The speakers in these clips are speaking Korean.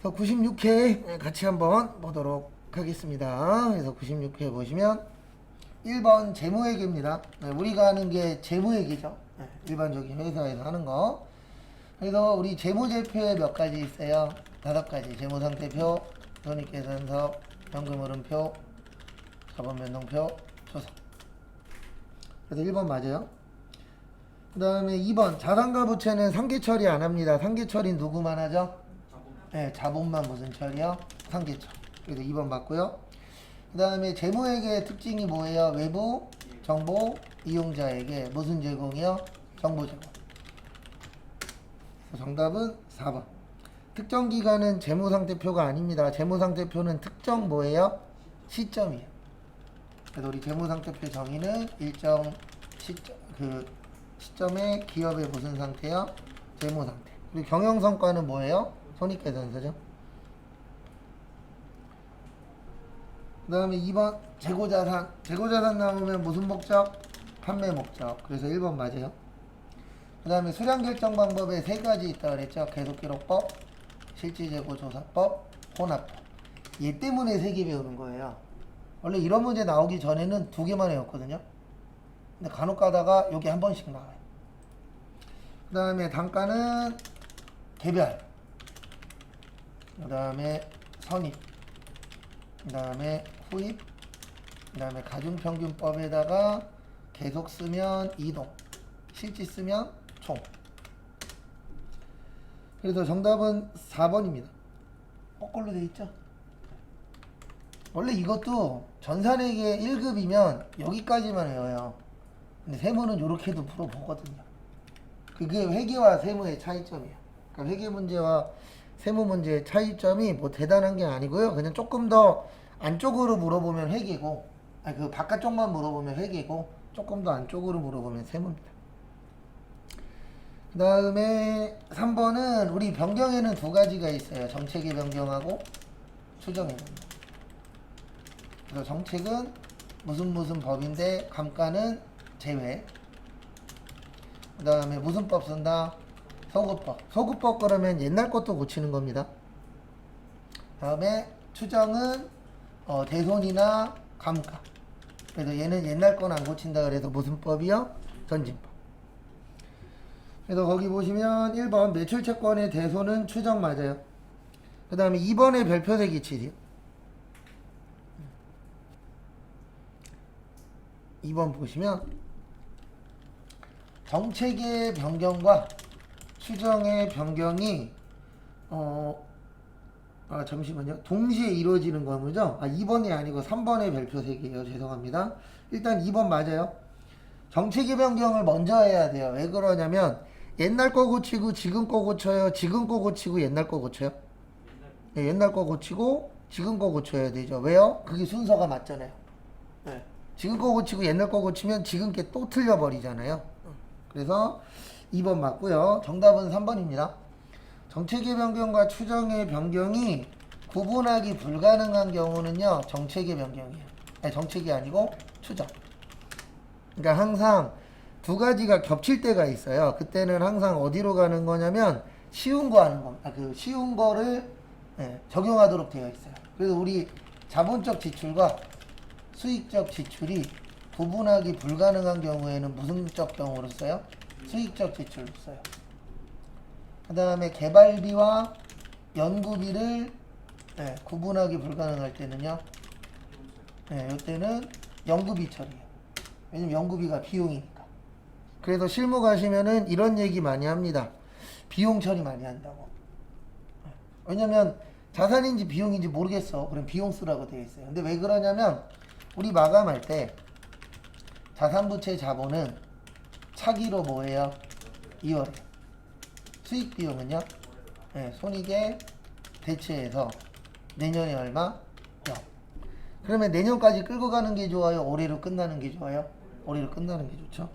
그래서 96회 같이 한번 보도록 하겠습니다. 그래서 96회 보시면 1번 재무회계입니다. 우리가 하는 게 재무회계죠. 일반적인 회사에서 하는 거. 그래서 우리 재무제표에 몇 가지 있어요? 5가지. 재무상태표, 손익계산서, 현금흐름표, 자본변동표, 조서. 그래서 1번 맞아요. 그 다음에 2번 자산가 부채는 상계처리 안 합니다. 상계처리 누구만 하죠? 네, 자본만 무슨 처리요? 상계처. 그래서 2번 맞고요. 그 다음에 재무회계의 특징이 뭐예요? 외부 정보 이용자에게 무슨 제공이요? 정보 제공. 정답은 4번. 특정 기간은 재무상태표가 아닙니다. 재무상태표는 특정 뭐예요? 시점이에요. 그래서 우리 재무상태표 정의는 일정 시점에 기업의 무슨 상태요? 재무상태. 그리고 경영성과는 뭐예요? 손익계산서죠. 그 다음에 2번 재고자산. 재고자산 나오면 무슨 목적? 판매 목적. 그래서 1번 맞아요. 그 다음에 수량결정 방법에 3가지 있다고 그랬죠. 계속기록법, 실질재고조사법, 혼합법. 얘 때문에 3개 배우는 거예요. 원래 이런 문제 나오기 전에는 2개만 외웠거든요. 근데 간혹 가다가 여기 한 번씩 나와요. 그 다음에 단가는 개별, 그 다음에 선입, 그 다음에 후입, 그 다음에 가중평균법에다가 계속 쓰면 이동, 실질 쓰면 총. 그래서 정답은 4번입니다. 거꾸로 돼 있죠? 원래 이것도 전산회계 1급이면 여기까지만 외워요. 근데 세무는 이렇게도 물어보거든요. 그게 회계와 세무의 차이점이에요. 그러니까 회계 문제와 세무 문제의 차이점이 뭐 대단한 게 아니고요. 그냥 조금 더 안쪽으로 물어보면 회계고, 아니 그 바깥쪽만 물어보면 회계고, 조금 더 안쪽으로 물어보면 세무입니다. 그 다음에 3번은 우리 변경에는 2가지가 있어요. 정책의 변경하고 추정의 변경. 그래서 정책은 무슨 법인데 감가는 제외. 그 다음에 무슨 법 쓴다? 소급법. 소급법 그러면 옛날 것도 고치는 겁니다. 다음에 추정은 대손이나 감가. 그래서 얘는 옛날 건 안 고친다 그래서 무슨 법이요? 전진법. 그래서 거기 보시면 1번 매출채권의 대손은 추정 맞아요. 그 다음에 2번의 별표세 기출이요. 2번 보시면 정책의 변경과 추정의 변경이 잠시만요. 동시에 이루어지는 거죠? 2번이 아니고 3번의 별표색이에요. 죄송합니다. 일단 2번 맞아요. 정책의 변경을 먼저 해야 돼요. 왜 그러냐면 옛날 거 고치고 지금 거 고쳐요. 지금 거 고치고 옛날 거 고쳐요. 네, 옛날 거 고치고 지금 거 고쳐야 되죠. 왜요? 그게 순서가 맞잖아요. 네. 지금 거 고치고 옛날 거 고치면 지금 게 또 틀려버리잖아요. 그래서 2번 맞고요. 정답은 3번입니다. 정책의 변경과 추정의 변경이 구분하기 불가능한 경우는요. 정책의 변경이에요. 아니, 정책이 아니고 추정. 그러니까 항상 2가지가 겹칠 때가 있어요. 그때는 항상 어디로 가는 거냐면 쉬운 거 하는 겁니다. 그 쉬운 거를 적용하도록 되어 있어요. 그래서 우리 자본적 지출과 수익적 지출이 구분하기 불가능한 경우에는 무슨 적 경우로 써요? 수익적 지출로 써요. 그 다음에 개발비와 연구비를 구분하기 불가능할 때는요. 이때는 연구비 처리예요. 왜냐면 연구비가 비용이니까. 그래서 실무 가시면은 이런 얘기 많이 합니다. 비용 처리 많이 한다고. 왜냐면 자산인지 비용인지 모르겠어. 그럼 비용 쓰라고 되어 있어요. 근데 왜 그러냐면 우리 마감할 때 자산부채 자본은 차기로 뭐예요? 2월에. 수익 비용은요? 손익에 대체해서 내년에 얼마? 0. 그러면 내년까지 끌고 가는 게 좋아요? 올해로 끝나는 게 좋아요? 올해로 끝나는 게 좋죠.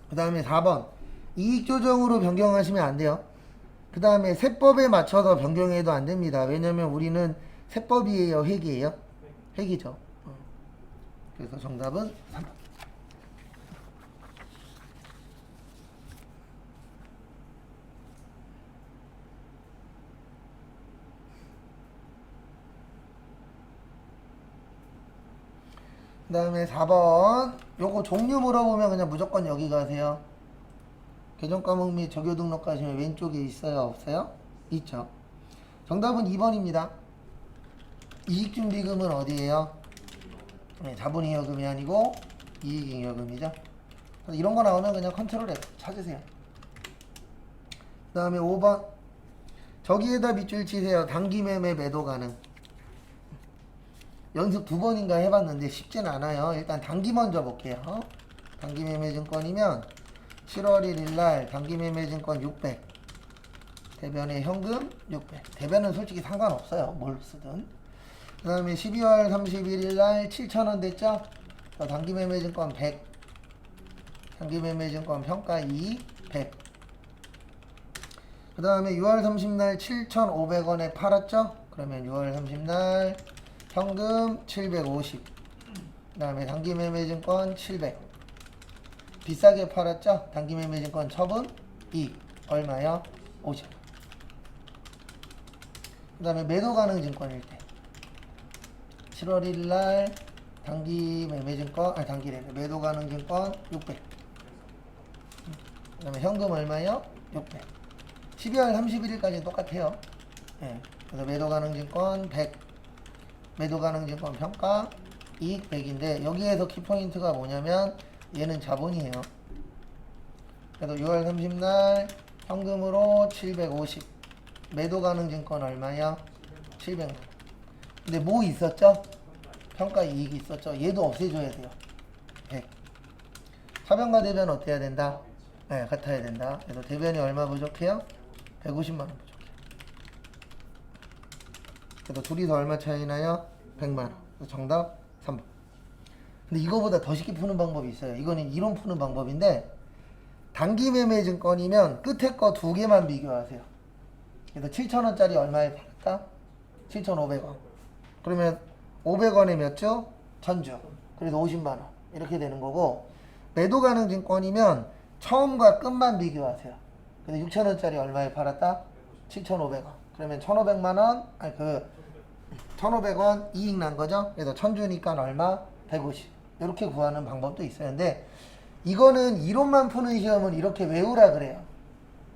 그 다음에 4번. 이익 조정으로 변경하시면 안 돼요. 그 다음에 세법에 맞춰서 변경해도 안 됩니다. 왜냐면 우리는 세법이에요? 회계예요? 회계죠. 그래서 정답은 3번. 그 다음에 4번. 요거 종류 물어보면 그냥 무조건 여기 가세요. 개정 과목 및 조교 등록 가시면 왼쪽에 있어요? 없어요? 있죠. 정답은 2번입니다. 이익준비금은 어디예요? 네, 자본잉여금이 아니고 이익잉여금이죠. 이런 거 나오면 그냥 컨트롤 F 찾으세요. 그 다음에 5번. 저기에다 밑줄 치세요. 단기 매매 매도 가능. 연습 2번인가 해봤는데 쉽진 않아요. 일단 단기 먼저 볼게요. 단기 매매 증권이면 7월 1일 날 단기 매매 증권 600. 대변에 현금 600. 대변은 솔직히 상관없어요. 뭘 쓰든. 그 다음에 12월 31일 날 7,000원 됐죠? 단기 매매 증권 100. 단기 매매 증권 평가 2, 100. 그 다음에 6월 30날 7,500원에 팔았죠? 그러면 6월 30날 현금 750. 그 다음에 단기 매매 증권 700. 비싸게 팔았죠? 단기 매매 증권 처분 2. 얼마요? 50. 그 다음에 매도 가능 증권일 때 7월 1일 날 단기 매매 증권, 단기래 매도 가능 증권 600. 그 다음에 현금 얼마요? 600. 12월 31일까지 똑같아요. 네. 그래서 매도 가능 증권 100. 매도 가능 증권 평가 이익 100인데 여기에서 키포인트가 뭐냐면 얘는 자본이에요. 그래서 6월 30날 현금으로 750. 매도 가능 증권 얼마야? 700만. 근데 뭐 있었죠? 평가 이익이 있었죠. 얘도 없애줘야 돼요. 100. 차변과 대변 어때야 된다? 네, 같아야 된다. 그래서 대변이 얼마 부족해요? 150만 원 부족해요. 그래서 둘이서 얼마 차이 나요? 100만 원. 그래서 정답 3번. 근데 이거보다 더 쉽게 푸는 방법이 있어요. 이거는 이론 푸는 방법인데 단기 매매 증권이면 끝에 거 두 개만 비교하세요. 그래서 7,000원짜리 얼마에 팔았다? 7,500원. 그러면 500원에 몇 주? 1000주. 그래서 50만 원. 이렇게 되는 거고 매도 가능 증권이면 처음과 끝만 비교하세요. 그래서 6,000원짜리 얼마에 팔았다? 7,500원. 그러면 1,500만 원, 1,500원 이익 난 거죠? 그래서 1000주니까 얼마? 150. 이렇게 구하는 방법도 있어요. 근데 이거는 이론만 푸는 시험은 이렇게 외우라 그래요.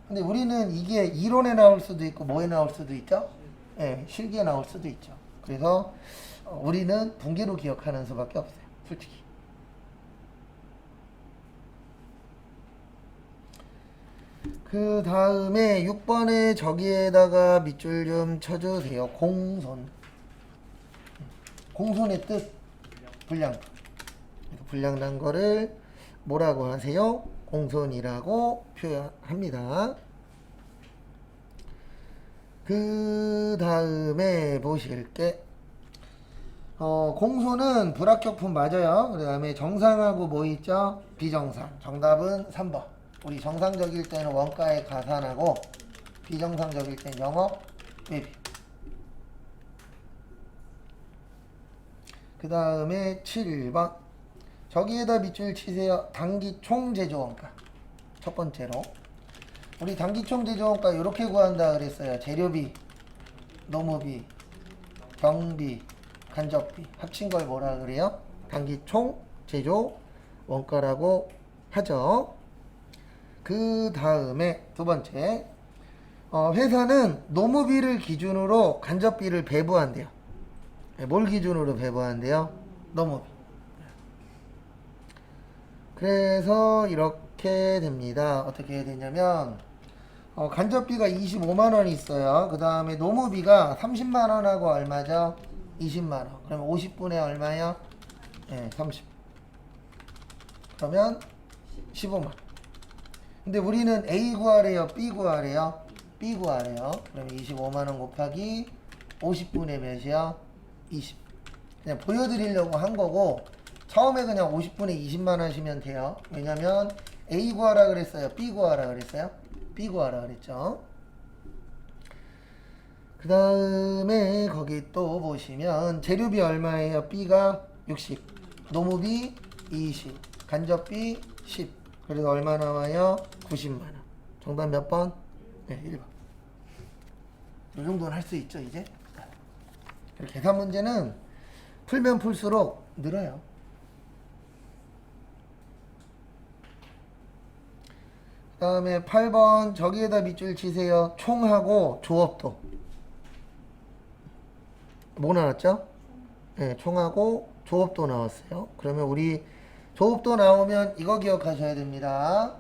근데 우리는 이게 이론에 나올 수도 있고 뭐에 나올 수도 있죠? 예, 실기에 나올 수도 있죠. 그래서 우리는 분계로 기억하는 수밖에 없어요. 솔직히. 그 다음에 6번에 저기에다가 밑줄 좀 쳐주세요. 공손. 공손의 뜻. 불량. 불량난 거를 뭐라고 하세요? 공손이라고 표현합니다. 그 다음에 보실게. 공손은 불합격품 맞아요. 그 다음에 정상하고 뭐 있죠? 비정상. 정답은 3번. 우리 정상적일 때는 원가에 가산하고 비정상적일 때는 영업 외비. 그 다음에 7번. 저기에다 밑줄 치세요. 단기 총 제조 원가. 첫 번째로. 우리 단기 총 제조 원가 이렇게 구한다 그랬어요. 재료비, 노무비, 경비, 간접비 합친 걸 뭐라 그래요? 단기 총 제조 원가라고 하죠. 그 다음에 두 번째. 회사는 노무비를 기준으로 간접비를 배부한대요. 뭘 기준으로 배부한대요? 노무비. 그래서 이렇게 됩니다. 어떻게 해야 되냐면 간접비가 25만원 있어요. 그 다음에 노무비가 30만원하고 얼마죠? 20만원. 그러면 50분에 얼마요? 네, 30. 그러면 15만원. 근데 우리는 A 구하래요? B 구하래요? B 구하래요. 그러면 25만원 곱하기 50분에 몇이요? 20. 그냥 보여드리려고 한 거고 처음에 그냥 50분에 20만원 하시면 돼요. 왜냐면 A 구하라 그랬어요? B 구하라 그랬어요? B 구하라 그랬죠. 그 다음에 거기 또 보시면 재료비 얼마예요? B가 60, 노무비 20, 간접비 10. 그래서 얼마 나와요? 90만원. 정답 몇 번? 네, 1번. 이 정도는 할 수 있죠, 이제? 계산 문제는 풀면 풀수록 늘어요. 다음에 8번 저기에다 밑줄 치세요. 총하고 조업도. 뭐 나왔죠? 네, 총하고 조업도 나왔어요. 그러면 우리 조업도 나오면 이거 기억하셔야 됩니다.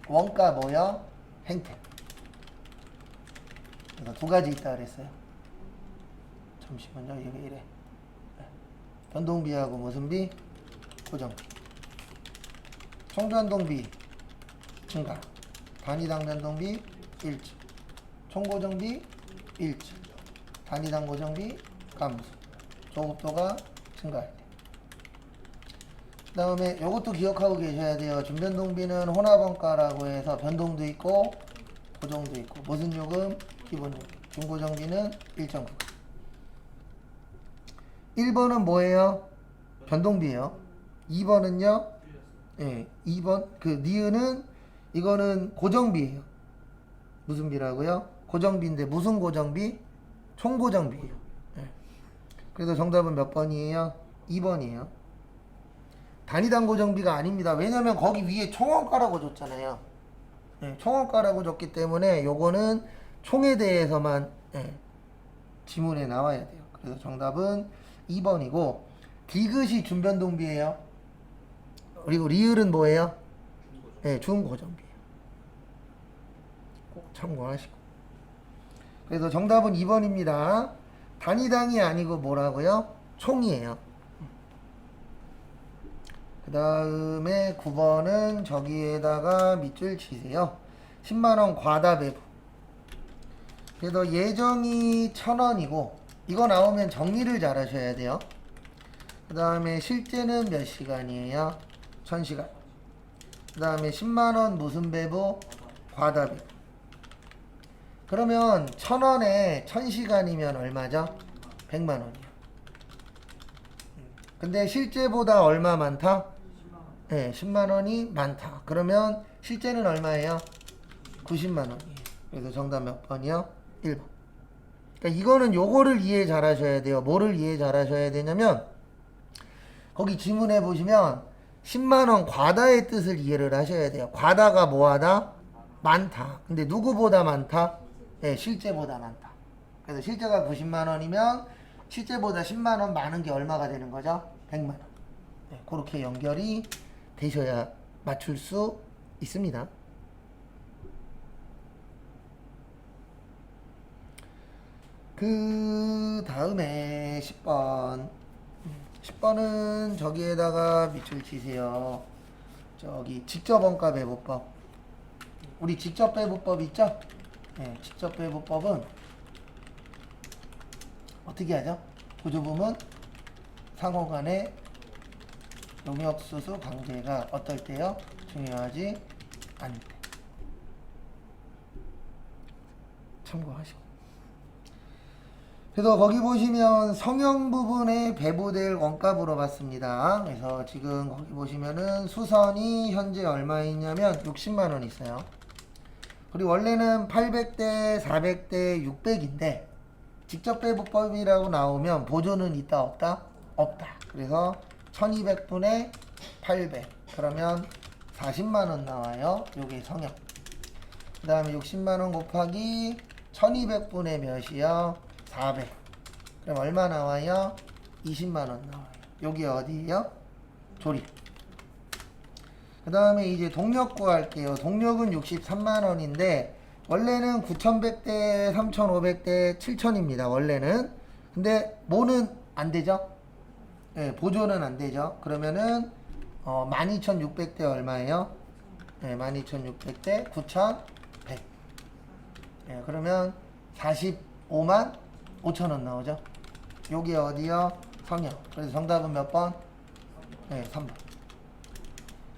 원가 뭐요? 행태. 그래서 두 가지 있다 그랬어요. 잠시만요. 이게 왜 이래? 변동비하고 무슨 비? 고정비. 총변동비 증가. 단위당 변동비 1주. 총고정비 1주. 단위당 고정비 감소. 조급도가 증가할 때. 그 다음에 이것도 기억하고 계셔야 돼요. 준변동비는 혼합원가라고 해서 변동도 있고 고정도 있고 무슨 요금? 기본요금. 중고정비는 일정 부분. 1번은 뭐예요? 변동비예요. 2번은요? 예, 2번 그 니은은 이거는 고정비예요. 무슨 비라고요? 고정비인데 무슨 고정비? 총고정비예요. 예. 그래서 정답은 몇 번이에요? 2번이에요. 단위당 고정비가 아닙니다. 왜냐면 거기 위에 총원가라고 줬잖아요. 예, 총원가라고 줬기 때문에 요거는 총에 대해서만 지문에 나와야 돼요. 그래서 정답은 2번이고 디귿이 준변동비예요. 그리고 리을은 뭐예요? 네, 중고정비예요. 꼭 참고하시고. 그래서 정답은 2번입니다. 단위당이 아니고 뭐라고요? 총이에요. 그 다음에 9번은 저기에다가 밑줄 치세요. 10만원 과다 배부. 그래서 예정이 1,000원이고 이거 나오면 정리를 잘 하셔야 돼요. 그 다음에 실제는 몇 시간이에요? 1,000시간. 그 다음에 10만원 무슨 배부? 과다 배부. 그러면 1,000원에 1,000시간이면 얼마죠? 100만원이요. 근데 실제보다 얼마 많다? 네, 10만원이 많다. 그러면 실제는 얼마예요? 90만원이에요. 그래서 정답 몇 번이요? 1번. 그러니까 이거는 요거를 이해 잘 하셔야 돼요. 뭐를 이해 잘 하셔야 되냐면 거기 지문에 보시면 10만원 과다의 뜻을 이해를 하셔야 돼요. 과다가 뭐하다? 많다. 근데 누구보다 많다? 네, 실제보다 많다. 그래서 실제가 90만원이면 실제보다 10만원 많은 게 얼마가 되는 거죠? 100만원. 네, 그렇게 연결이 되셔야 맞출 수 있습니다. 그 다음에 10번. 10번은 저기에다가 밑줄 치세요. 저기 직접원가 배분법. 우리 직접 배분법 있죠? 네, 직접 배분법은 어떻게 하죠? 보조부문 상호간의 용역수수 관계가 어떨 때요? 중요하지 않을 때. 참고하시고. 그래서 거기 보시면 성형 부분에 배부될 원가 물어봤습니다. 그래서 지금 거기 보시면은 수선이 현재 얼마 있냐면 60만원 있어요. 그리고 원래는 800대, 400대, 600인데 직접 배부법이라고 나오면 보조는 있다 없다? 없다. 그래서 1200분의 800 그러면 40만원 나와요. 요게 성형. 그 다음에 60만원 곱하기 1200분의 몇이요? 400. 그럼 얼마 나와요? 20만원 나와요. 여기 어디예요? 조립. 그 다음에 이제 동력 구할게요. 동력은 63만원인데 원래는 9100대, 3500대, 7000입니다. 원래는. 근데 뭐는 안 되죠? 네, 보조는 안 되죠. 그러면은 12600대 얼마예요? 네, 12600대 9100. 네, 그러면 45만 5천원 나오죠. 요게 어디요? 성형. 그래서 정답은 몇 번? 네, 3번.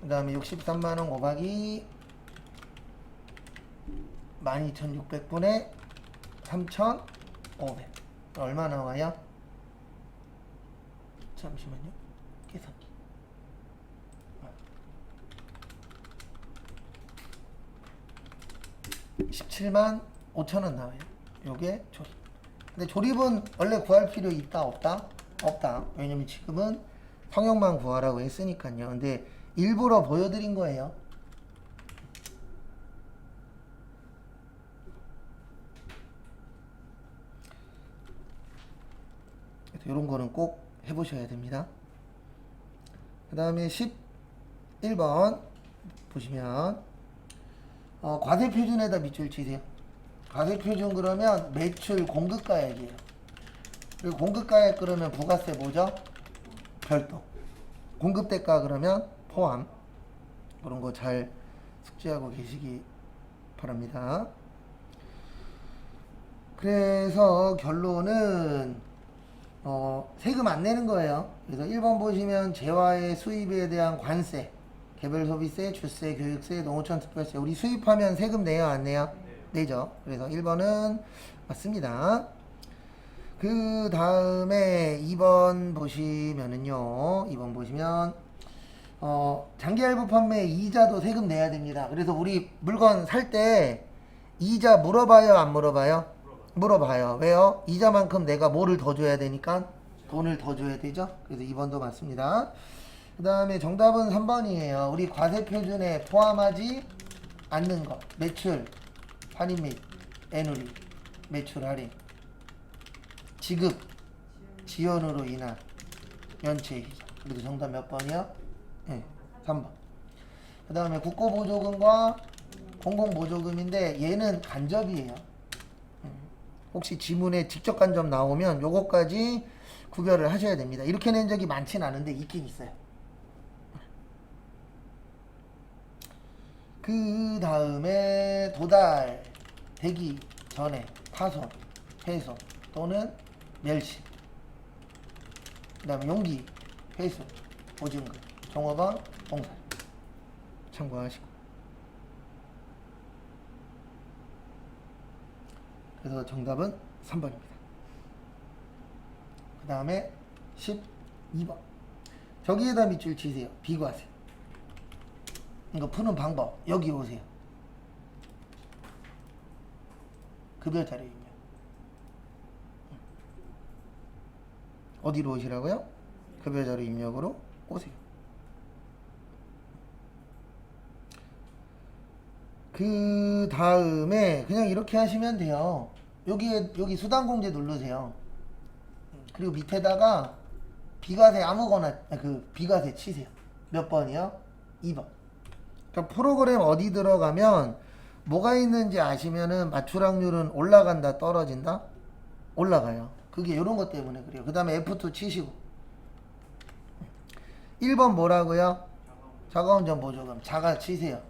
그 다음에 63만원 곱하기 12600분의 3500. 얼마 나와요? 잠시만요. 계산기. 17만 5천원 나와요. 요게 조립. 근데 조립은 원래 구할 필요 있다 없다? 없다. 왜냐면 지금은 성형만 구하라고 했으니까요. 근데 일부러 보여드린 거예요. 이런 거는 꼭 해보셔야 됩니다. 그 다음에 11번 보시면 과세표준에다 밑줄 치세요. 과세표준 그러면 매출 공급가액이에요. 그리고 공급가액 그러면 부가세 뭐죠? 별도. 공급대가 그러면 포함. 그런 거 잘 숙지하고 계시기 바랍니다. 그래서 결론은 세금 안 내는 거예요. 그래서 1번 보시면 재화의 수입에 대한 관세, 개별소비세, 주세, 교육세, 농어촌 특별세. 우리 수입하면 세금 내요, 안 내요? 내죠. 그래서 1번은 맞습니다. 그 다음에 2번 보시면은요. 2번 보시면 장기할부 판매 이자도 세금 내야 됩니다. 그래서 우리 물건 살 때 이자 물어봐요, 안 물어봐요? 물어봐요. 왜요? 이자만큼 내가 뭐를 더 줘야 되니까 돈을 더 줘야 되죠. 그래서 2번도 맞습니다. 그 다음에 정답은 3번이에요. 우리 과세표준에 포함하지 않는 것. 매출, 할인 및 애누리, 매출 할인, 지급, 지연으로 인한 연체이자. 그래도 정답 몇 번이요? 네, 3번. 그 다음에 국고보조금과 공공보조금인데 얘는 간접이에요. 혹시 지문에 직접 간접 나오면 요거까지 구별을 하셔야 됩니다. 이렇게 낸 적이 많진 않은데 있긴 있어요. 그 다음에 도달되기 전에 파손, 훼손 또는 멸실, 그 다음에 용기, 훼손, 보증금, 종업원, 봉사 참고하시고. 그래서 정답은 3번입니다. 그 다음에 12번. 저기에다 밑줄 치세요. 비과세. 이거 푸는 방법. 여기 오세요. 급여자료 입력. 어디로 오시라고요? 급여자료 입력으로 오세요. 그 다음에 그냥 이렇게 하시면 돼요. 여기 수당공제 누르세요. 그리고 밑에다가 비과세 아무거나 비과세 치세요. 몇 번이요? 2번. 그러니까 프로그램 어디 들어가면 뭐가 있는지 아시면은 맞출 확률은 올라간다, 떨어진다? 올라가요. 그게 이런 것 때문에 그래요. 그 다음에 F2 치시고. 1번 뭐라고요? 자가운전 보조금. 자가 치세요.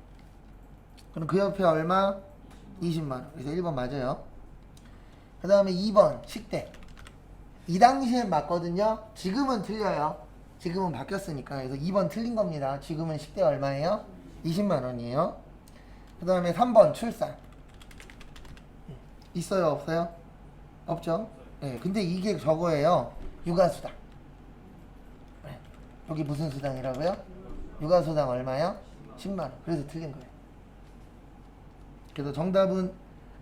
그럼 그 옆에 얼마? 20만원. 그래서 1번 맞아요. 그 다음에 2번 식대. 이 당시엔 맞거든요. 지금은 틀려요. 지금은 바뀌었으니까. 그래서 2번 틀린 겁니다. 지금은 식대 얼마예요? 20만원이에요. 그 다음에 3번 출산. 있어요, 없어요? 없죠? 네, 근데 이게 저거예요. 육아수당. 네. 여기 무슨 수당이라고요? 육아수당 얼마요? 10만원. 그래서 틀린 거예요. 그래서 정답은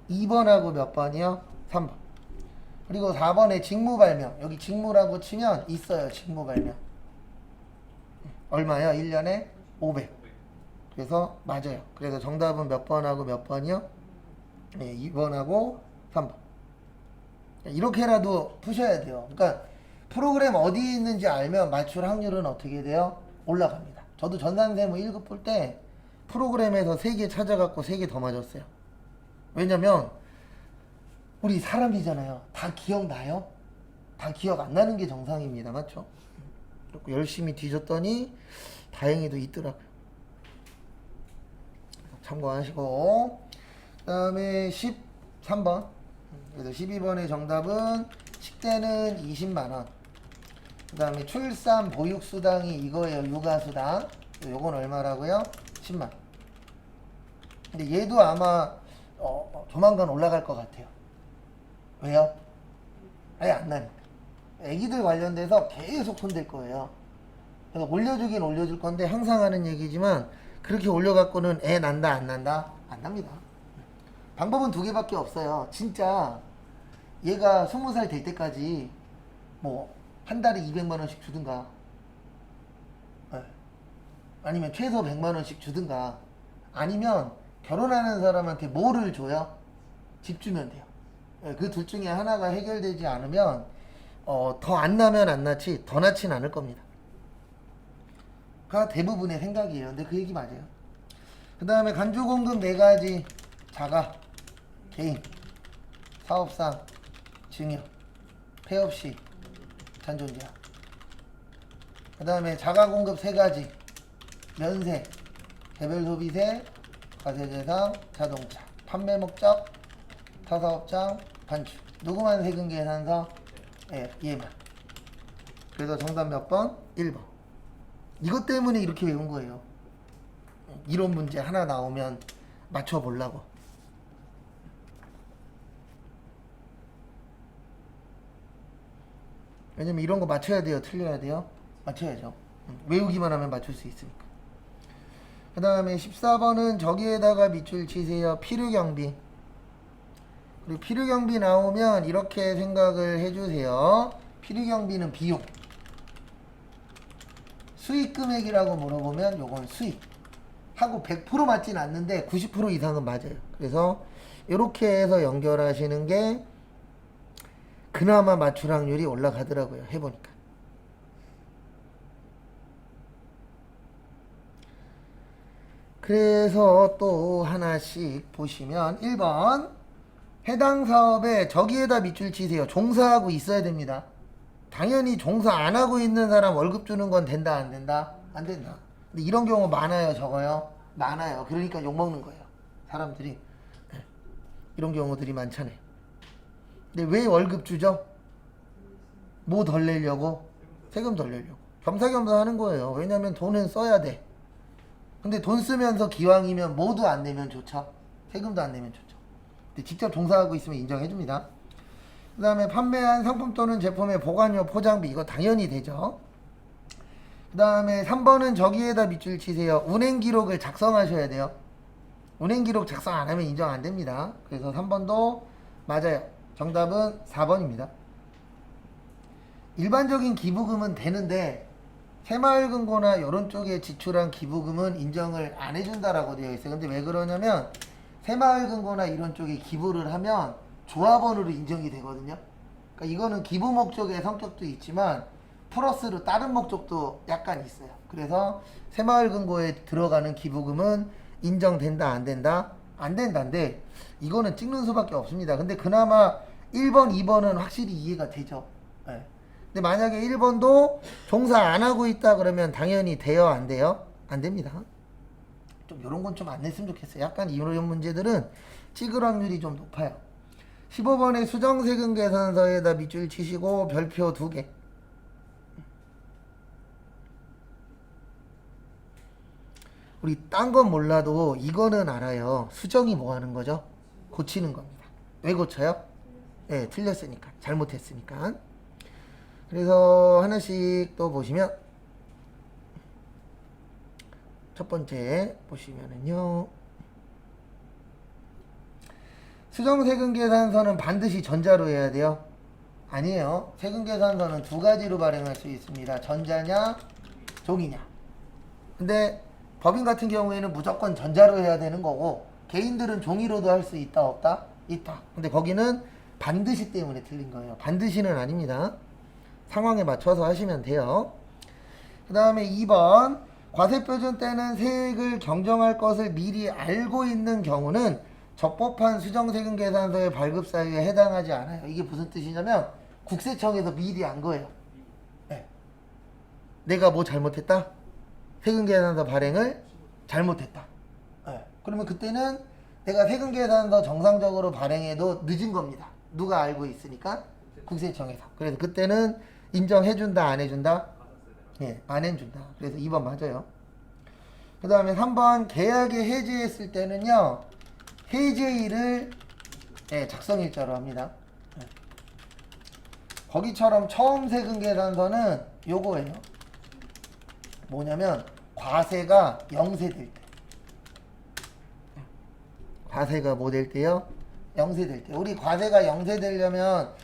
2번하고 몇 번이요? 3번. 그리고 4번에 직무발명. 여기 직무라고 치면 있어요. 직무발명. 얼마요? 1년에 500. 그래서 맞아요. 그래서 정답은 몇 번하고 몇 번이요? 네, 2번하고 3번. 이렇게라도 푸셔야 돼요. 그러니까 프로그램 어디 있는지 알면 맞출 확률은 어떻게 돼요? 올라갑니다. 저도 전산세무 1급 볼 때 프로그램에서 3개 찾아갖고 3개 더 맞았어요. 왜냐면 우리 사람이잖아요. 다 기억나요? 다 기억 안 나는 게 정상입니다. 맞죠? 그리고 열심히 뒤졌더니 다행히도 있더라고요. 참고하시고. 그 다음에 13번. 그래서 12번의 정답은 식대는 20만원. 그 다음에 출산 보육수당이 이거예요. 육아수당. 요건 얼마라고요? 10만원. 근데 얘도 아마 조만간 올라갈 것 같아요. 왜요? 아예 안 나니까. 애기들 관련돼서 계속 손댈 거예요. 그래서 올려주긴 올려줄 건데 항상 하는 얘기지만 그렇게 올려갖고는 애 난다 안 난다? 안 납니다. 방법은 2개밖에 없어요. 진짜 얘가 20살 될 때까지 뭐 한 달에 200만원씩 주든가, 아니면 최소 100만원씩 주든가, 아니면 결혼하는 사람한테 뭐를 줘요? 집 주면 돼요. 그 둘 중에 하나가 해결되지 않으면 더 안 나면 안 낳지 더 낳진 않을 겁니다. 가 대부분의 생각이에요. 근데 그 얘기 맞아요. 그 다음에 간주공급 4가지 자가, 개인, 사업상, 증여, 폐업시, 잔존제한. 그 다음에 자가공급 3가지 면세, 개별소비세, 과세대상, 자동차, 판매목적, 타사업장, 반출. 누구만 세금계산서? 얘만. 그래서 정답 몇 번? 1번. 이것 때문에 이렇게 외운 거예요. 이론 문제 하나 나오면 맞춰보려고. 왜냐면 이런 거 맞춰야 돼요? 틀려야 돼요? 맞춰야죠. 외우기만 하면 맞출 수 있으니까. 그 다음에 14번은 저기에다가 밑줄 치세요. 필요경비. 그리고 필요경비 나오면 이렇게 생각을 해주세요. 필요경비는 비용. 수익금액이라고 물어보면 요건 수익. 하고 100% 맞진 않는데 90% 이상은 맞아요. 그래서 이렇게 해서 연결하시는 게 그나마 맞출 확률이 올라가더라고요. 해보니까. 그래서 또 하나씩 보시면 1번 해당 사업에 저기에다 밑줄 치세요. 종사하고 있어야 됩니다. 당연히 종사 안 하고 있는 사람 월급 주는 건 된다 안 된다? 안 된다. 근데 이런 경우 많아요 적어요? 많아요. 그러니까 욕먹는 거예요. 사람들이. 이런 경우들이 많잖아요. 근데 왜 월급 주죠? 뭐 덜 내려고? 세금 덜 내려고. 겸사겸사 하는 거예요. 왜냐면 돈은 써야 돼. 근데 돈 쓰면서 기왕이면 뭐도 안 내면 좋죠. 세금도 안 내면 좋죠. 근데 직접 종사하고 있으면 인정해줍니다. 그 다음에 판매한 상품 또는 제품의 보관료, 포장비. 이거 당연히 되죠. 그 다음에 3번은 저기에다 밑줄 치세요. 운행기록을 작성하셔야 돼요. 운행기록 작성 안 하면 인정 안 됩니다. 그래서 3번도 맞아요. 정답은 4번입니다. 일반적인 기부금은 되는데 새마을금고나 이런 쪽에 지출한 기부금은 인정을 안 해준다라고 되어 있어요. 근데 왜 그러냐면 새마을금고나 이런 쪽에 기부를 하면 조합원으로 인정이 되거든요. 그러니까 이거는 기부 목적의 성격도 있지만 플러스로 다른 목적도 약간 있어요. 그래서 새마을금고에 들어가는 기부금은 인정된다 안 된다? 안 된다인데 이거는 찍는 수밖에 없습니다. 근데 그나마 1번, 2번은 확실히 이해가 되죠. 네. 근데 만약에 1번도 종사 안 하고 있다 그러면 당연히 돼요 안 돼요? 안 됩니다. 좀 이런 건 좀 안 냈으면 좋겠어요. 약간 이런 문제들은 찍을 확률이 좀 높아요. 15번에 수정세금 계산서에다 밑줄 치시고 별표 2개. 우리 딴 건 몰라도 이거는 알아요. 수정이 뭐 하는 거죠? 고치는 겁니다. 왜 고쳐요? 네, 틀렸으니까. 잘못했으니까. 그래서 하나씩 또 보시면 첫 번째 보시면은요. 수정세금계산서는 반드시 전자로 해야 돼요? 아니에요. 세금계산서는 2가지로 발행할 수 있습니다. 전자냐, 종이냐. 근데 법인 같은 경우에는 무조건 전자로 해야 되는 거고 개인들은 종이로도 할 수 있다 없다? 있다. 근데 거기는 반드시 때문에 틀린 거예요. 반드시는 아닙니다. 상황에 맞춰서 하시면 돼요. 그 다음에 2번 과세표준 때는 세액을 경정할 것을 미리 알고 있는 경우는 적법한 수정세금 계산서의 발급 사유에 해당하지 않아요. 이게 무슨 뜻이냐면 국세청에서 미리 안 거예요. 네. 내가 뭐 잘못했다? 세금 계산서 발행을 잘못했다. 네. 그러면 그때는 내가 세금 계산서 정상적으로 발행해도 늦은 겁니다. 누가 알고 있으니까? 국세청에서. 그래서 그때는 인정해준다 안 해준다? 예, 안 해준다. 그래서 2번 맞아요. 그 다음에 3번 계약에 해지했을 때는요 해지일을 작성일자로 합니다. 예. 거기처럼 처음 세금 계산서는 요거예요. 뭐냐면 과세가 영세될 때. 과세가 뭐 될 때요? 영세될 때. 우리 과세가 영세되려면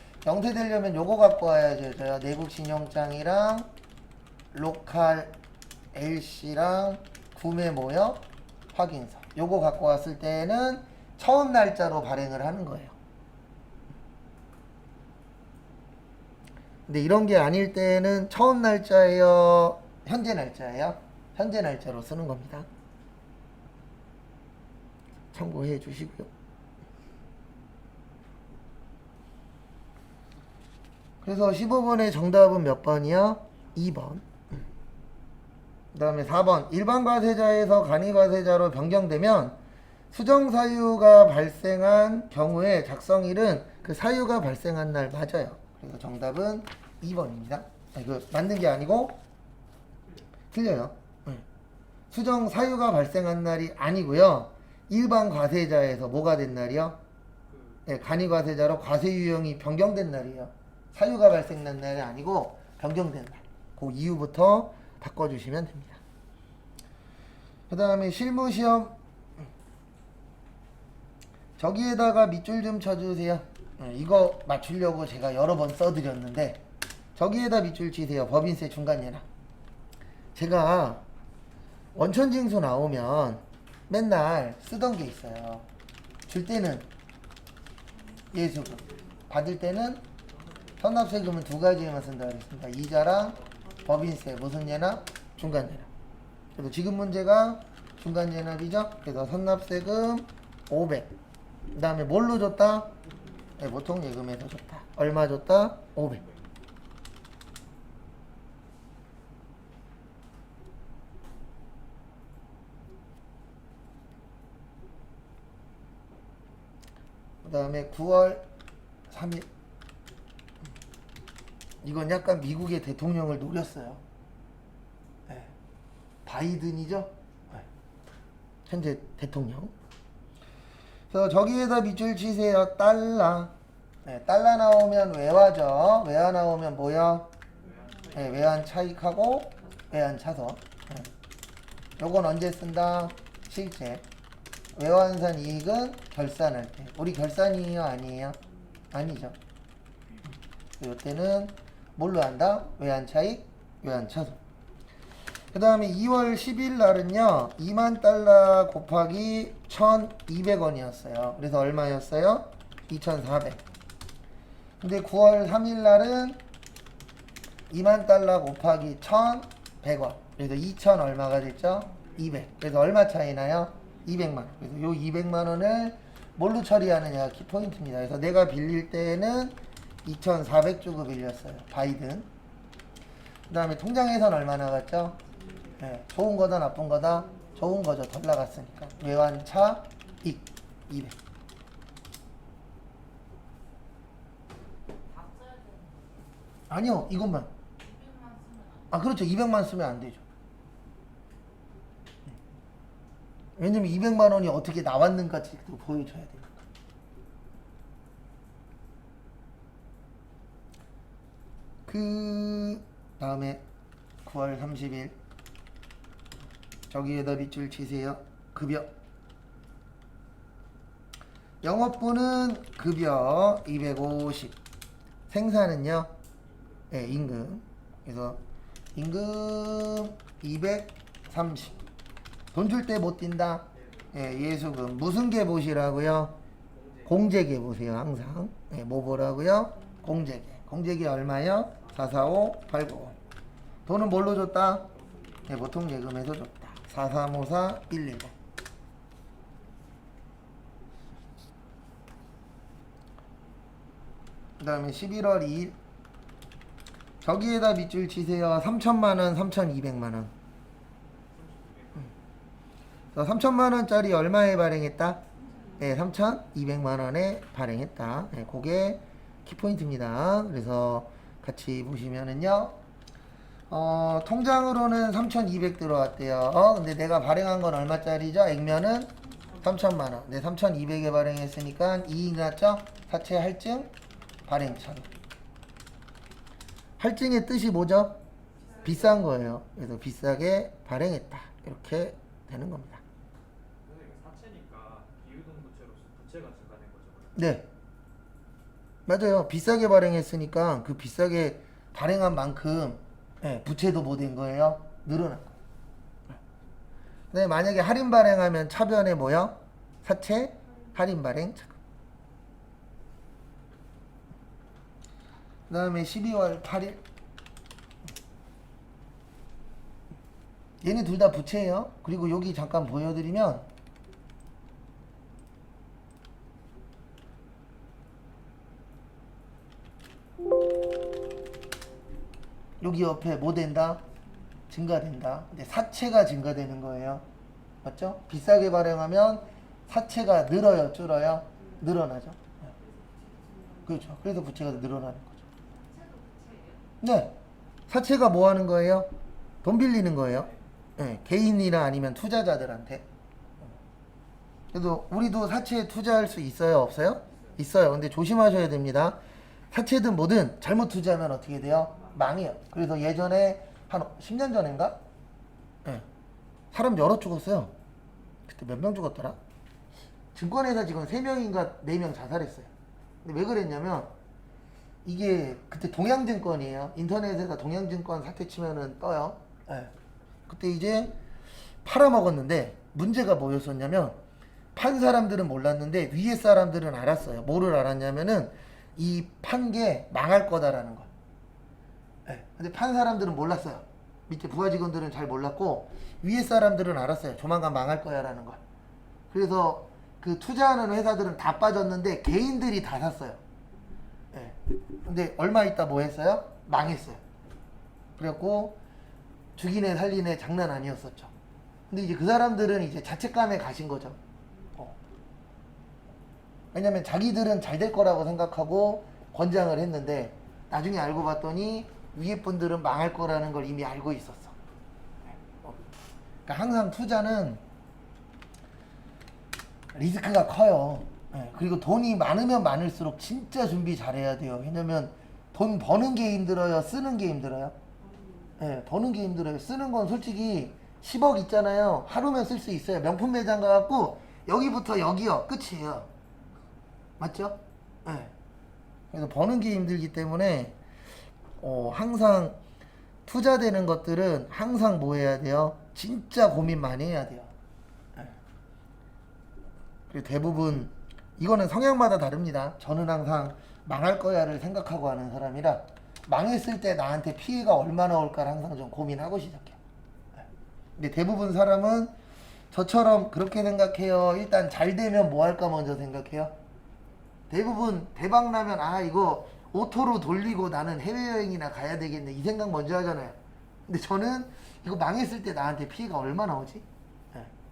요거 갖고 와야죠. 저 내국신용장이랑 로컬 LC랑 구매 모여 확인서. 요거 갖고 왔을 때는 처음 날짜로 발행을 하는 거예요. 근데 이런 게 아닐 때는 처음 날짜예요? 현재 날짜예요? 현재 날짜로 쓰는 겁니다. 참고해 주시고요. 그래서 15번의 정답은 몇 번이요? 2번. 그 다음에 4번. 일반 과세자에서 간이 과세자로 변경되면 수정 사유가 발생한 경우에 작성일은 그 사유가 발생한 날 맞아요. 그래서 정답은 2번입니다. 이거 맞는 게 아니고 틀려요. 수정 사유가 발생한 날이 아니고요. 일반 과세자에서 뭐가 된 날이요? 네, 간이 과세자로 과세 유형이 변경된 날이에요. 사유가 발생한 날이 아니고 변경된 날. 그 이유부터 바꿔주시면 됩니다. 그 다음에 실무시험 저기에다가 밑줄 좀 쳐주세요. 이거 맞추려고 제가 여러 번 써드렸는데 저기에다 밑줄 치세요. 법인세 중간예나. 제가 원천징수 나오면 맨날 쓰던 게 있어요. 줄 때는 예수금, 받을 때는 선납세금은 두 가지에만 쓴다 그랬습니다. 이자랑 법인세, 무슨 예납? 중간예납. 그래서 지금 문제가 중간예납이죠. 그래서 선납세금 500. 그 다음에 뭘로 줬다? 네, 보통 예금에서 줬다. 얼마 줬다? 500. 그 다음에 9월 3일. 이건 약간 미국의 대통령을 노렸어요. 네. 바이든이죠? 네. 현재 대통령. 그래서 저기에다 밑줄 치세요. 달러. 네, 달러 나오면 외화죠. 외화 나오면 뭐야? 네, 외환 차익하고 외환 차손. 네. 요건 언제 쓴다? 실제. 외환산 이익은 결산할 때. 우리 결산이에요? 아니에요? 아니죠. 이때는 뭘로 한다? 외환 차익, 외환 차손. 그 다음에 2월 10일 날은요 2만 달러 곱하기 1200원이었어요. 그래서 얼마였어요? 2400. 근데 9월 3일 날은 2만 달러 곱하기 1100원. 그래서 2000 얼마가 됐죠? 200. 그래서 얼마 차이 나요? 200만원. 그래서 요 200만원을 뭘로 처리하느냐 키포인트입니다. 그래서 내가 빌릴 때는 2400 주고 빌렸어요. 바이든. 그 다음에 통장에선 얼마 나갔죠? 네, 좋은 거다 나쁜 거다? 좋은 거죠. 덜 나갔으니까. 외환차 익 200. 아니요. 이것만. 아 그렇죠. 200만 쓰면 안 되죠. 왜냐면 200만 원이 어떻게 나왔는가도 보여줘야 되니까. 그 다음에 9월 30일 저기에다 밑줄 치세요. 급여. 영업부는 급여 250. 생산은요? 네, 임금. 그래서 임금 230. 돈 줄 때 못 뛴다? 네, 예수금. 무슨 계 보시라고요? 공제계 보세요. 항상. 네, 뭐 보라고요? 공제계. 공제계 얼마요? 445, 895. 돈은 뭘로 줬다? 네, 보통 예금에서 줬다. 4354, 110. 그 다음에 11월 2일 저기에다 밑줄 치세요. 3천만원, 3200만원. 3천만원짜리 얼마에 발행했다? 네, 3200만원에 발행했다. 네, 그게 키포인트입니다. 그래서 같이 보시면은요 통장으로는 3200 들어왔대요. 근데 내가 발행한 건 얼마짜리죠? 액면은 3000만원. 네, 3200에 발행했으니까 이익 났죠? 사채 할증 발행처리. 할증의 뜻이 뭐죠? 비싼 거예요. 그래서 비싸게 발행했다. 이렇게 되는 겁니다. 선생님, 사채니까 비유동부채로서 부채가 증가된 거죠? 네. 맞아요. 비싸게 발행했으니까 그 비싸게 발행한 만큼 네, 부채도 뭐 된 거예요? 늘어난 거예요. 근데 만약에 할인 발행하면 차변에 뭐요? 사채 할인 발행 차금. 그 다음에 12월 8일. 얘네 둘 다 부채예요. 그리고 여기 잠깐 보여드리면 여기 옆에 뭐 된다? 증가된다. 근데 사채가 증가되는 거예요. 맞죠? 비싸게 발행하면 사채가 늘어요, 줄어요? 늘어나죠. 네. 그렇죠. 그래서 부채가 늘어나는 거죠. 네. 사채가 뭐 하는 거예요? 돈 빌리는 거예요. 네. 개인이나 아니면 투자자들한테. 그래도 우리도 사채에 투자할 수 있어요, 없어요? 있어요. 근데 조심하셔야 됩니다. 사채든 뭐든 잘못 투자하면 어떻게 돼요? 망해요. 그래서 예전에 한 10년 전인가? 네. 사람 여러 죽었어요. 그때 몇 명 죽었더라? 증권회사 직원 3명인가 4명 자살했어요. 근데 왜 그랬냐면 이게 그때 동양증권이에요. 인터넷에서 동양증권 사태 치면은 떠요. 네. 그때 이제 팔아먹었는데 문제가 뭐였었냐면 판 사람들은 몰랐는데 위에 사람들은 알았어요. 뭐를 알았냐면은 이 판 게 망할 거다라는 거. 네. 근데 판 사람들은 몰랐어요. 밑에 부하 직원들은 잘 몰랐고 위에 사람들은 알았어요. 조만간 망할 거야라는 걸. 그래서 그 투자하는 회사들은 다 빠졌는데 개인들이 다 샀어요. 네. 근데 얼마 있다 뭐 했어요? 망했어요. 그래갖고 죽이네 살리네 장난 아니었었죠. 근데 이제 그 사람들은 이제 자책감에 가신 거죠. 왜냐면 자기들은 잘 될 거라고 생각하고 권장을 했는데 나중에 알고 봤더니 위에 분들은 망할 거라는 걸 이미 알고 있었어. 그러니까 항상 투자는 리스크가 커요. 그리고 돈이 많으면 많을수록 진짜 준비 잘해야 돼요. 왜냐면 돈 버는 게 힘들어요? 쓰는 게 힘들어요? 버는 게 힘들어요. 쓰는 건 솔직히 10억 있잖아요. 하루면 쓸 수 있어요. 명품 매장 가갖고 여기부터 여기요. 끝이에요. 맞죠? 그래서 버는 게 힘들기 때문에 항상 투자되는 것들은 항상 뭐 해야 돼요? 진짜 고민 많이 해야 돼요. 그리고 대부분 이거는 성향마다 다릅니다. 저는 항상 망할 거야를 생각하고 하는 사람이라 망했을 때 나한테 피해가 얼마나 올까를 항상 좀 고민하고 시작해요. 근데 대부분 사람은 저처럼 그렇게 생각해요. 일단 잘 되면 뭐 할까 먼저 생각해요. 대부분 대박 나면 이거 오토로 돌리고 나는 해외여행이나 가야 되겠네 이 생각 먼저 하잖아요. 근데 저는 이거 망했을 때 나한테 피해가 얼마나 오지?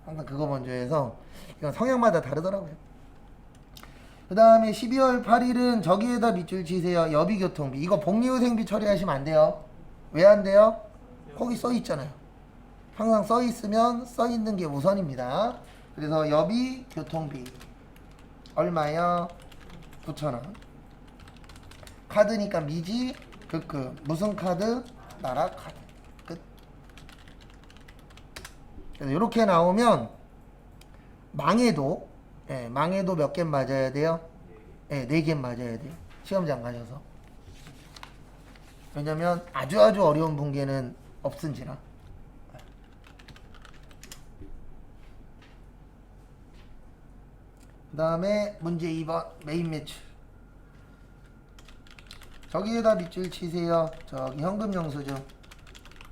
항상 그거 먼저 해서 이건 성향마다 다르더라고요. 그 다음에 12월 8일은 저기에다 밑줄 치세요. 여비교통비. 이거 복리후생비 처리하시면 안 돼요. 왜 안 돼요? 거기 써 있잖아요. 항상 써 있으면 써 있는 게 우선입니다. 그래서 여비교통비 얼마요? 9,000원. 카드니까 미지 극극. 무슨 카드? 나라 카드. 끝. 그래서 이렇게 나오면 망해도 망해도 몇 개 맞아야 돼요? 4개 맞아야 돼요. 시험장 가셔서. 왜냐면 아주 어려운 붕괴는 없은지라. 그 다음에 문제 2번 메인 매출. 저기에다 밑줄 치세요. 저기 현금 영수증.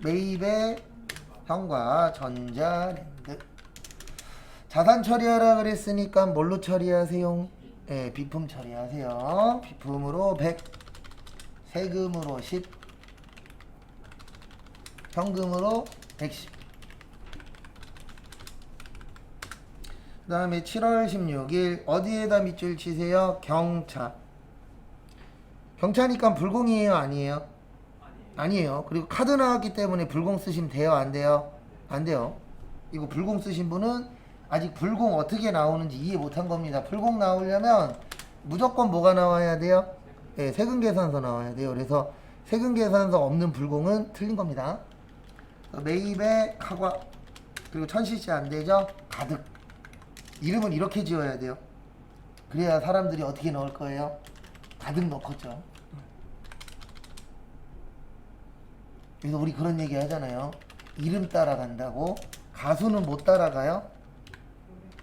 매입의 현과 전자랜드. 자산 처리하라 그랬으니까 뭘로 처리하세요? 비품 처리하세요. 비품으로 100, 세금으로 10, 현금으로 110. 그 다음에 7월 16일 어디에다 밑줄 치세요? 경차. 경차니까 불공이에요? 아니에요? 아니에요. 그리고 카드 나왔기 때문에 불공 쓰시면 돼요? 안 돼요? 안 돼요. 이거 불공 쓰신 분은 아직 불공 어떻게 나오는지 이해 못한 겁니다. 불공 나오려면 무조건 뭐가 나와야 돼요? 세금계산서 나와야 돼요. 그래서 세금계산서 없는 불공은 틀린 겁니다. 매입의 카과. 그리고 1000cc 안 되죠? 가득. 이름은 이렇게 지어야 돼요. 그래야 사람들이 어떻게 넣을 거예요? 가득 넣겠죠. 그래서 우리 그런 얘기 하잖아요. 이름 따라간다고. 가수는 못 따라가요?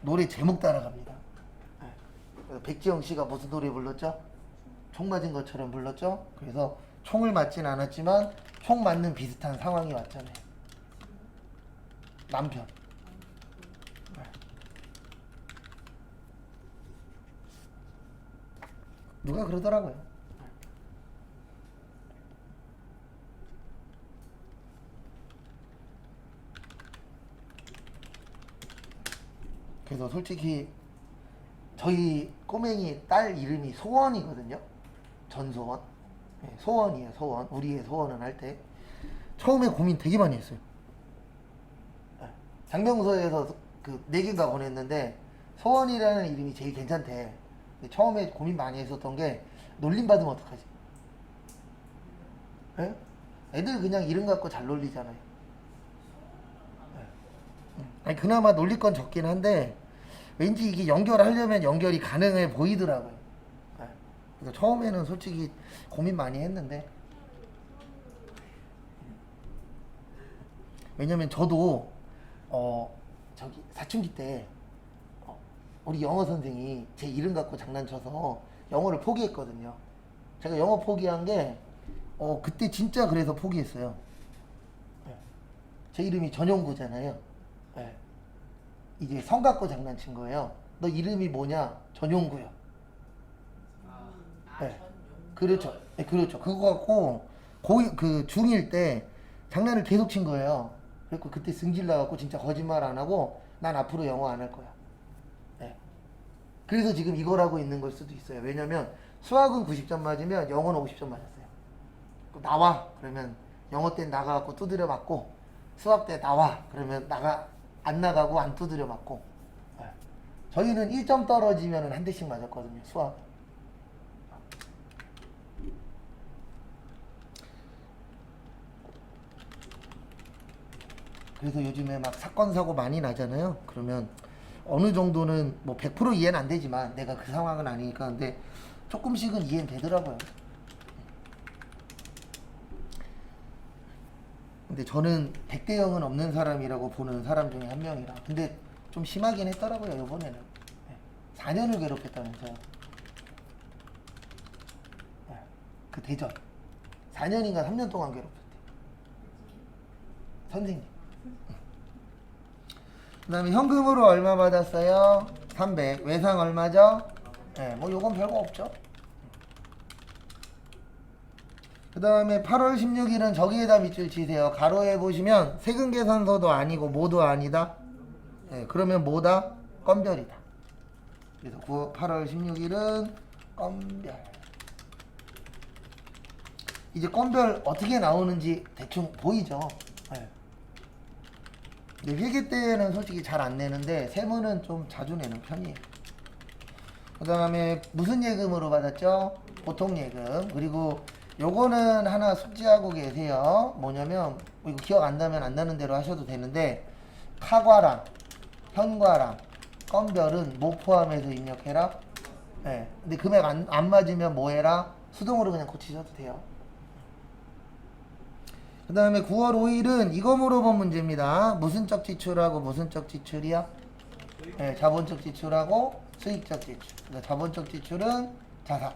노래 제목 따라갑니다. 그래서 백지영 씨가 무슨 노래 불렀죠? 총 맞은 것처럼 불렀죠? 그래서 총을 맞진 않았지만 총 맞는 비슷한 상황이 왔잖아요. 남편. 네. 누가 그러더라고요. 그래서 솔직히 저희 꼬맹이 딸 이름이 소원이거든요. 전소원. 네, 소원이에요, 소원. 우리의 소원은 할 때. 처음에 고민 되게 많이 했어요. 네. 장명서에서 그 4개가 보냈는데 소원이라는 이름이 제일 괜찮대. 근데 처음에 고민 많이 했었던 게 놀림받으면 어떡하지? 네? 애들 그냥 이름 갖고 잘 놀리잖아요. 네. 아니, 그나마 놀릴 건 적긴 한데 왠지 이게 연결하려면 연결이 가능해 보이더라고요. 네. 그래서 처음에는 솔직히 고민 많이 했는데 왜냐면 저도 저기 사춘기 때 우리 영어 선생이 제 이름 갖고 장난쳐서 영어를 포기했거든요. 제가 영어 포기한 게 그때 진짜 그래서 포기했어요. 네. 제 이름이 전용구잖아요. 네. 이제 성 갖고 장난친 거예요. 너 이름이 뭐냐? 전용구요. 네. 그렇죠. 네, 그렇죠. 그거 갖고 그 중1 때 장난을 계속 친 거예요. 그래서 그때 승질 나갖고 진짜 거짓말 안 하고 난 앞으로 영어 안 할 거야. 네. 그래서 지금 이걸 하고 있는 걸 수도 있어요. 왜냐면 수학은 90점 맞으면 영어는 50점 맞았어요. 나와 그러면 영어 때 나가갖고 두드려 맞고 수학 때 나와 그러면 안 나가고 안 두드려 맞고. 네. 저희는 1점 떨어지면 한 대씩 맞았거든요. 수학. 그래서 요즘에 막 사건 사고 많이 나잖아요. 그러면 어느 정도는 뭐 100% 이해는 안 되지만 내가 그 상황은 아니니까 근데 조금씩은 이해는 되더라고요. 근데 저는 100대 0은 없는 사람이라고 보는 사람 중에 한 명이라. 근데 좀 심하긴 했더라고요, 이번에는. 4년을 괴롭혔다면서요. 그 대전. 4년인가 3년 동안 괴롭혔대. 선생님. 그 다음에 현금으로 얼마 받았어요? 300. 외상 얼마죠? 네, 뭐 요건 별거 없죠. 그 다음에 8월 16일은 저기에다 밑줄 치세요. 가로에 보시면 세금계산서도 아니고 뭐도 아니다. 네, 그러면 뭐다? 건별이다. 그래서 8월 16일은 건별. 이제 건별 어떻게 나오는지 대충 보이죠? 네. 근데 회계 때는 솔직히 잘 안 내는데 세무는 좀 자주 내는 편이에요. 그 다음에 무슨 예금으로 받았죠? 보통 예금. 그리고 요거는 하나 숙지하고 계세요. 뭐냐면 이거 기억 안 나면 안 나는 대로 하셔도 되는데 카과랑 현과랑 건별은 뭐 포함해서 입력해라? 네. 근데 금액 안 맞으면 뭐 해라? 수동으로 그냥 고치셔도 돼요. 그 다음에 9월 5일은 이거 물어본 문제입니다. 무슨 적 지출하고 무슨 적 지출이야? 네, 자본적 지출하고 수익적 지출. 그러니까 자본적 지출은 자산,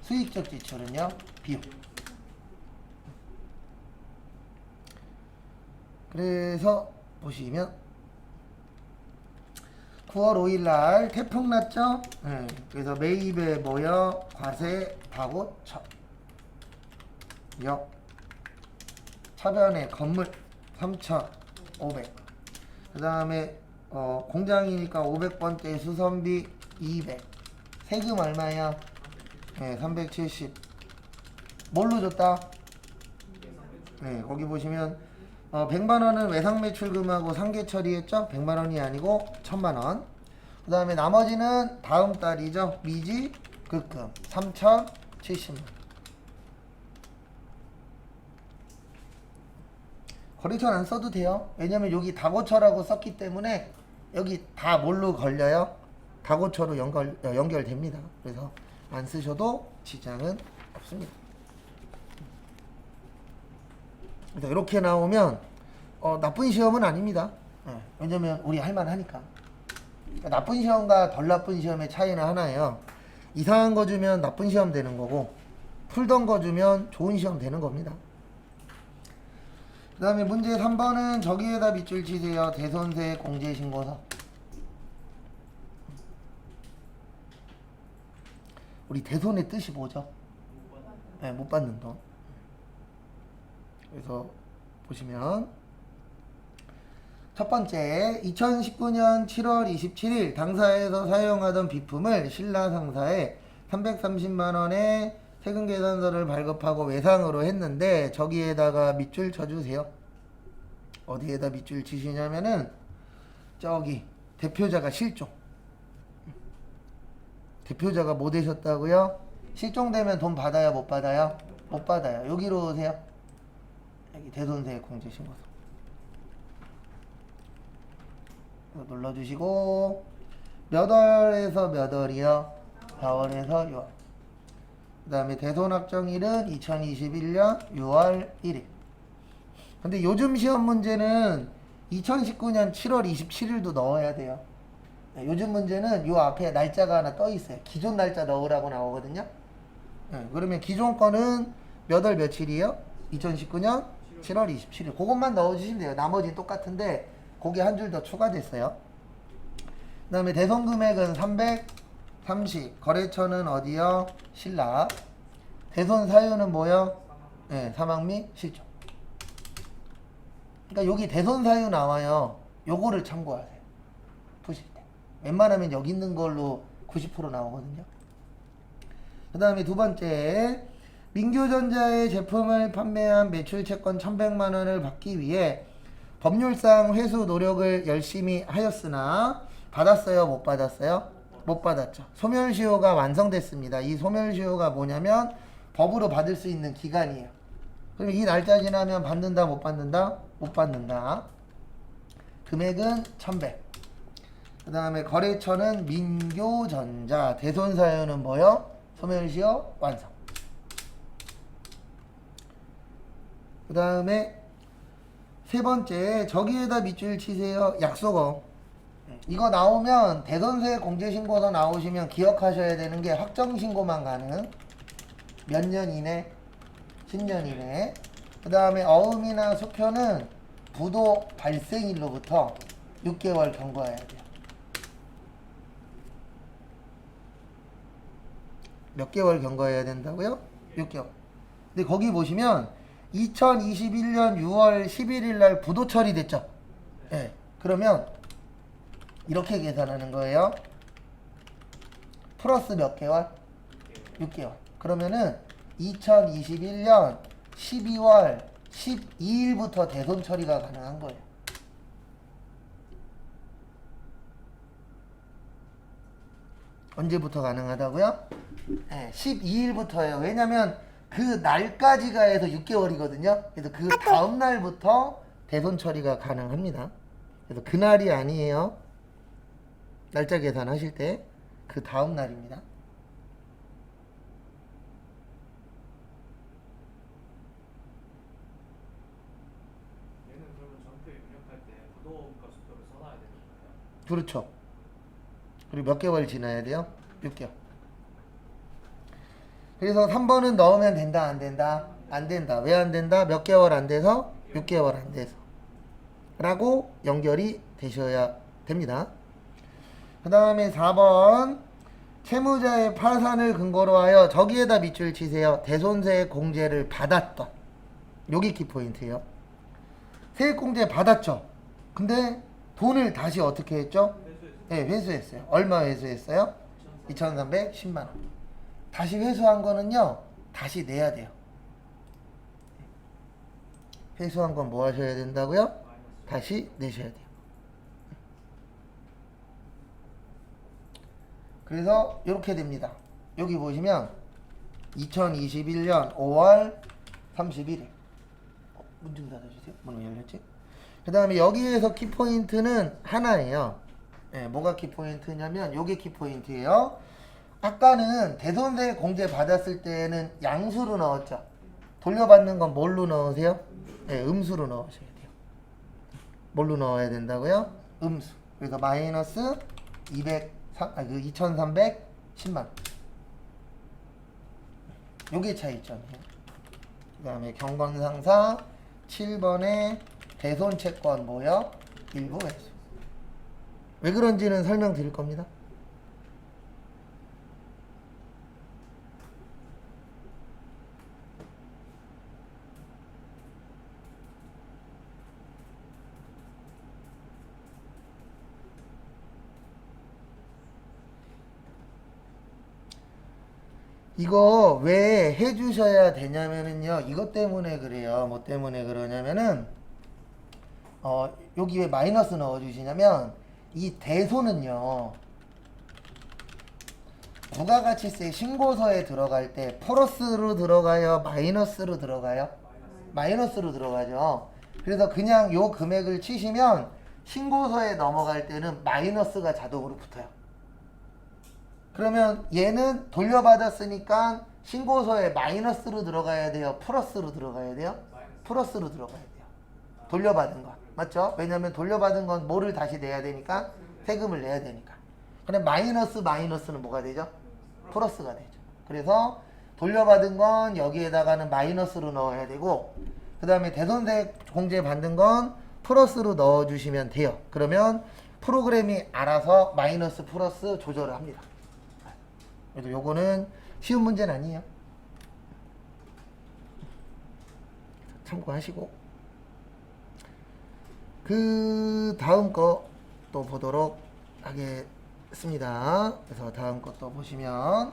수익적 지출은요 비용. 그래서 보시면 9월 5일 날 태풍 났죠? 네, 그래서 매입에 뭐여? 과세, 다고처, 역, 차변에 건물 3,500. 그 다음에 공장이니까 500번대 수선비 200. 세금 얼마야? 네, 370. 뭘로 줬다? 네, 거기 보시면 100만원은 외상매출금하고 상계 처리했죠? 100만원이 아니고 1000만원. 그 다음에 나머지는 다음 달이죠? 미지 급금 3070만. 거래처는 안 써도 돼요. 왜냐면 여기 다고처라고 썼기 때문에 여기 다 뭘로 걸려요? 다고처로 연결됩니다. 그래서 안 쓰셔도 지장은 없습니다. 그래서 이렇게 나오면 나쁜 시험은 아닙니다. 왜냐면 우리 할만하니까. 나쁜 시험과 덜 나쁜 시험의 차이는 하나예요. 이상한 거 주면 나쁜 시험 되는 거고 풀던 거 주면 좋은 시험 되는 겁니다. 그 다음에 문제 3번은 저기에다 밑줄 치세요. 대손세 공제신고서. 우리 대손의 뜻이 뭐죠? 네, 못 받는 돈. 그래서 보시면 첫 번째 2019년 7월 27일 당사에서 사용하던 비품을 신라 상사에 330만원의 세금 계산서를 발급하고 외상으로 했는데 저기에다가 밑줄 쳐주세요. 어디에다 밑줄 치시냐면은 저기 대표자가 실종. 대표자가 뭐 되셨다고요? 실종되면 돈 받아요? 못 받아요? 못 받아요. 여기로 오세요. 여기 대손세 공제신고서 눌러주시고 몇 월에서 몇 월이요? 4월에서 6월. 그 다음에 대손확정일은 2021년 6월 1일. 근데 요즘 시험 문제는 2019년 7월 27일도 넣어야 돼요. 요즘 문제는 요 앞에 날짜가 하나 떠 있어요. 기존 날짜 넣으라고 나오거든요. 그러면 기존 거는 몇 월 며칠이에요? 2019년 7월 27일. 그것만 넣어주시면 돼요. 나머지는 똑같은데 거기 한 줄 더 추가됐어요. 그 다음에 대손 금액은 330. 거래처는 어디요? 신라. 대손 사유는 뭐요? 네, 사망 및 실종. 그러니까 여기 대손 사유 나와요. 요거를 참고하세요. 푸실 때. 웬만하면 여기 있는 걸로 90% 나오거든요. 그 다음에 두 번째, 민규전자의 제품을 판매한 매출 채권 1100만 원을 받기 위해 법률상 회수 노력을 열심히 하였으나 받았어요? 못 받았어요? 못 받았죠. 소멸시효가 완성됐습니다. 이 소멸시효가 뭐냐면 법으로 받을 수 있는 기간이에요. 그럼 이 날짜 지나면 받는다? 못 받는다? 못 받는다. 금액은 1100. 그 다음에 거래처는 민교전자. 대손사유는 뭐요? 소멸시효 완성. 그 다음에 세 번째, 저기에다 밑줄 치세요. 약속어. 이거 나오면 대손세 공제신고서 나오시면 기억하셔야 되는 게 확정신고만 가능. 몇 년 이내? 10년 이내. 그 다음에 어음이나 수표는 부도 발생일로부터 6개월 경과해야 돼요. 몇 개월 경과해야 된다고요? 6개월. 근데 거기 보시면 2021년 6월 11일 날 부도 처리됐죠? 네. 그러면 이렇게 계산하는 거예요. 플러스 몇 개월? 6개월. 그러면은 2021년 12월 12일부터 대손 처리가 가능한 거예요. 언제부터 가능하다고요? 네, 12일부터예요. 왜냐면 그 날까지가 해서 6개월이거든요. 그래서 그 다음 날부터 대손 처리가 가능합니다. 그래서 그날이 아니에요. 날짜 계산하실 때 그 다음 날입니다. 얘는 그러면 전표 입력할 때 부도가 수표를 써놔야 되는 거예요? 그렇죠. 그리고 몇 개월 지나야 돼요? 6개월. 그래서 3번은 넣으면 된다, 안 된다? 안 된다. 왜 안 된다? 몇 개월 안 돼서? 6개월 안 돼서. 라고 연결이 되셔야 됩니다. 그 다음에 4번, 채무자의 파산을 근거로 하여 저기에다 밑줄 치세요. 대손세 공제를 받았던. 여기 키포인트예요. 세액공제 받았죠. 근데 돈을 다시 어떻게 했죠? 네, 회수했어요. 얼마 회수했어요? 2,310만 원. 다시 회수한 거는요, 다시 내야 돼요. 회수한 건 뭐 하셔야 된다고요? 다시 내셔야 돼요. 그래서 이렇게 됩니다. 여기 보시면 2021년 5월 31일. 문 좀 닫아주세요. 문은 열렸지? 그 다음에 여기에서 키포인트는 하나예요. 네, 뭐가 키포인트냐면 요게 키포인트예요. 아까는 대손세 공제 받았을 때는 양수로 넣었죠. 돌려받는 건 뭘로 넣으세요? 네, 음수로 넣으셔야 돼요. 뭘로 넣어야 된다고요? 음수. 그래서 마이너스 20310만 원. 요게 차이점이에요. 그 다음에 경건상사 7번에 대손채권 뭐요? 일부 회수. 왜 그런지는 설명드릴 겁니다. 이거 왜 해주셔야 되냐면은요, 이것 때문에 그래요. 뭐 때문에 그러냐면은 여기 왜 마이너스 넣어주시냐면 이 대손은요, 부가가치세 신고서에 들어갈 때 플러스로 들어가요, 마이너스로 들어가요? 마이너스로 들어가죠. 그래서 그냥 요 금액을 치시면 신고서에 넘어갈 때는 마이너스가 자동으로 붙어요. 그러면 얘는 돌려받았으니까 신고서에 마이너스로 들어가야 돼요, 플러스로 들어가야 돼요? 플러스로 들어가야 돼요. 돌려받은 거 맞죠? 왜냐면 돌려받은 건 뭐를 다시 내야 되니까 세금을 내야 되니까. 그럼 마이너스는 뭐가 되죠? 플러스가 되죠. 그래서 돌려받은 건 여기에다가는 마이너스로 넣어야 되고, 그 다음에 대손세 공제 받는 건 플러스로 넣어주시면 돼요. 그러면 프로그램이 알아서 마이너스 플러스 조절을 합니다. 그래도 요거는 쉬운 문제는 아니에요. 참고하시고, 그 다음 거 또 보도록 하겠습니다. 그래서 다음 것도 보시면,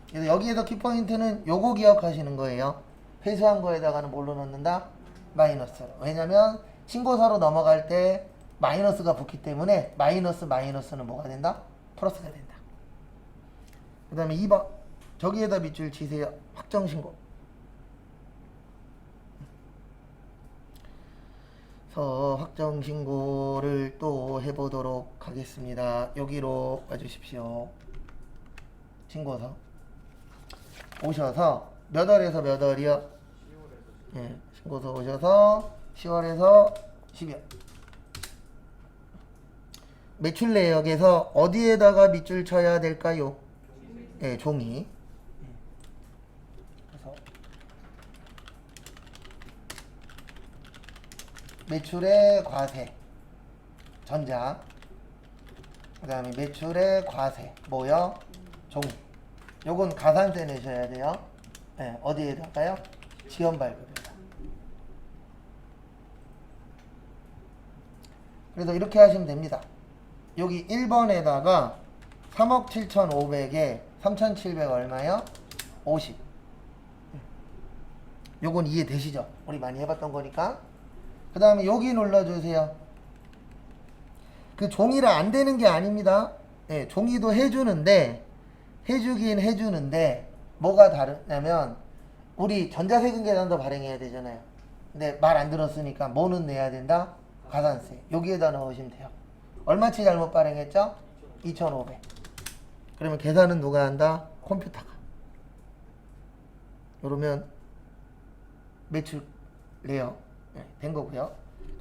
그래서 여기에서 키포인트는 요거 기억하시는 거예요. 회수한 거에다가는 뭘로 넣는다? 마이너스로. 왜냐면 신고서로 넘어갈 때 마이너스가 붙기 때문에 마이너스는 뭐가 된다? 플러스가 된다. 그 다음에 2번 저기에다 밑줄 치세요. 확정신고. 그래서 확정신고를 또 해보도록 하겠습니다. 여기로 와주십시오. 신고서 오셔서 몇 월에서 몇 월이요? 10월에서 예, 신고서 오셔서 10월에서 12월. 매출 내역에서 어디에다가 밑줄 쳐야 될까요? 예, 종이. 그래서 매출의 과세 전자, 그 다음에 매출의 과세 뭐요? 종이. 요건 가산세 내셔야 돼요. 예, 어디에다가요? 지연발급에다. 그래서 이렇게 하시면 됩니다. 여기 1번에다가 3억 7,500에 3,700 얼마요? 50. 요건 이해되시죠? 우리 많이 해봤던 거니까. 그 다음에 여기 눌러주세요. 그 종이라 안 되는 게 아닙니다. 예, 종이도 해주긴 해주는데 뭐가 다르냐면 우리 전자세금 계산도 발행해야 되잖아요. 근데 말 안 들었으니까 뭐는 내야 된다? 가산세. 여기에다 넣으시면 돼요. 얼마치 잘못 발행했죠? 2,500. 그러면 계산은 누가 한다? 컴퓨터가. 그러면 매출 내역 된 거고요.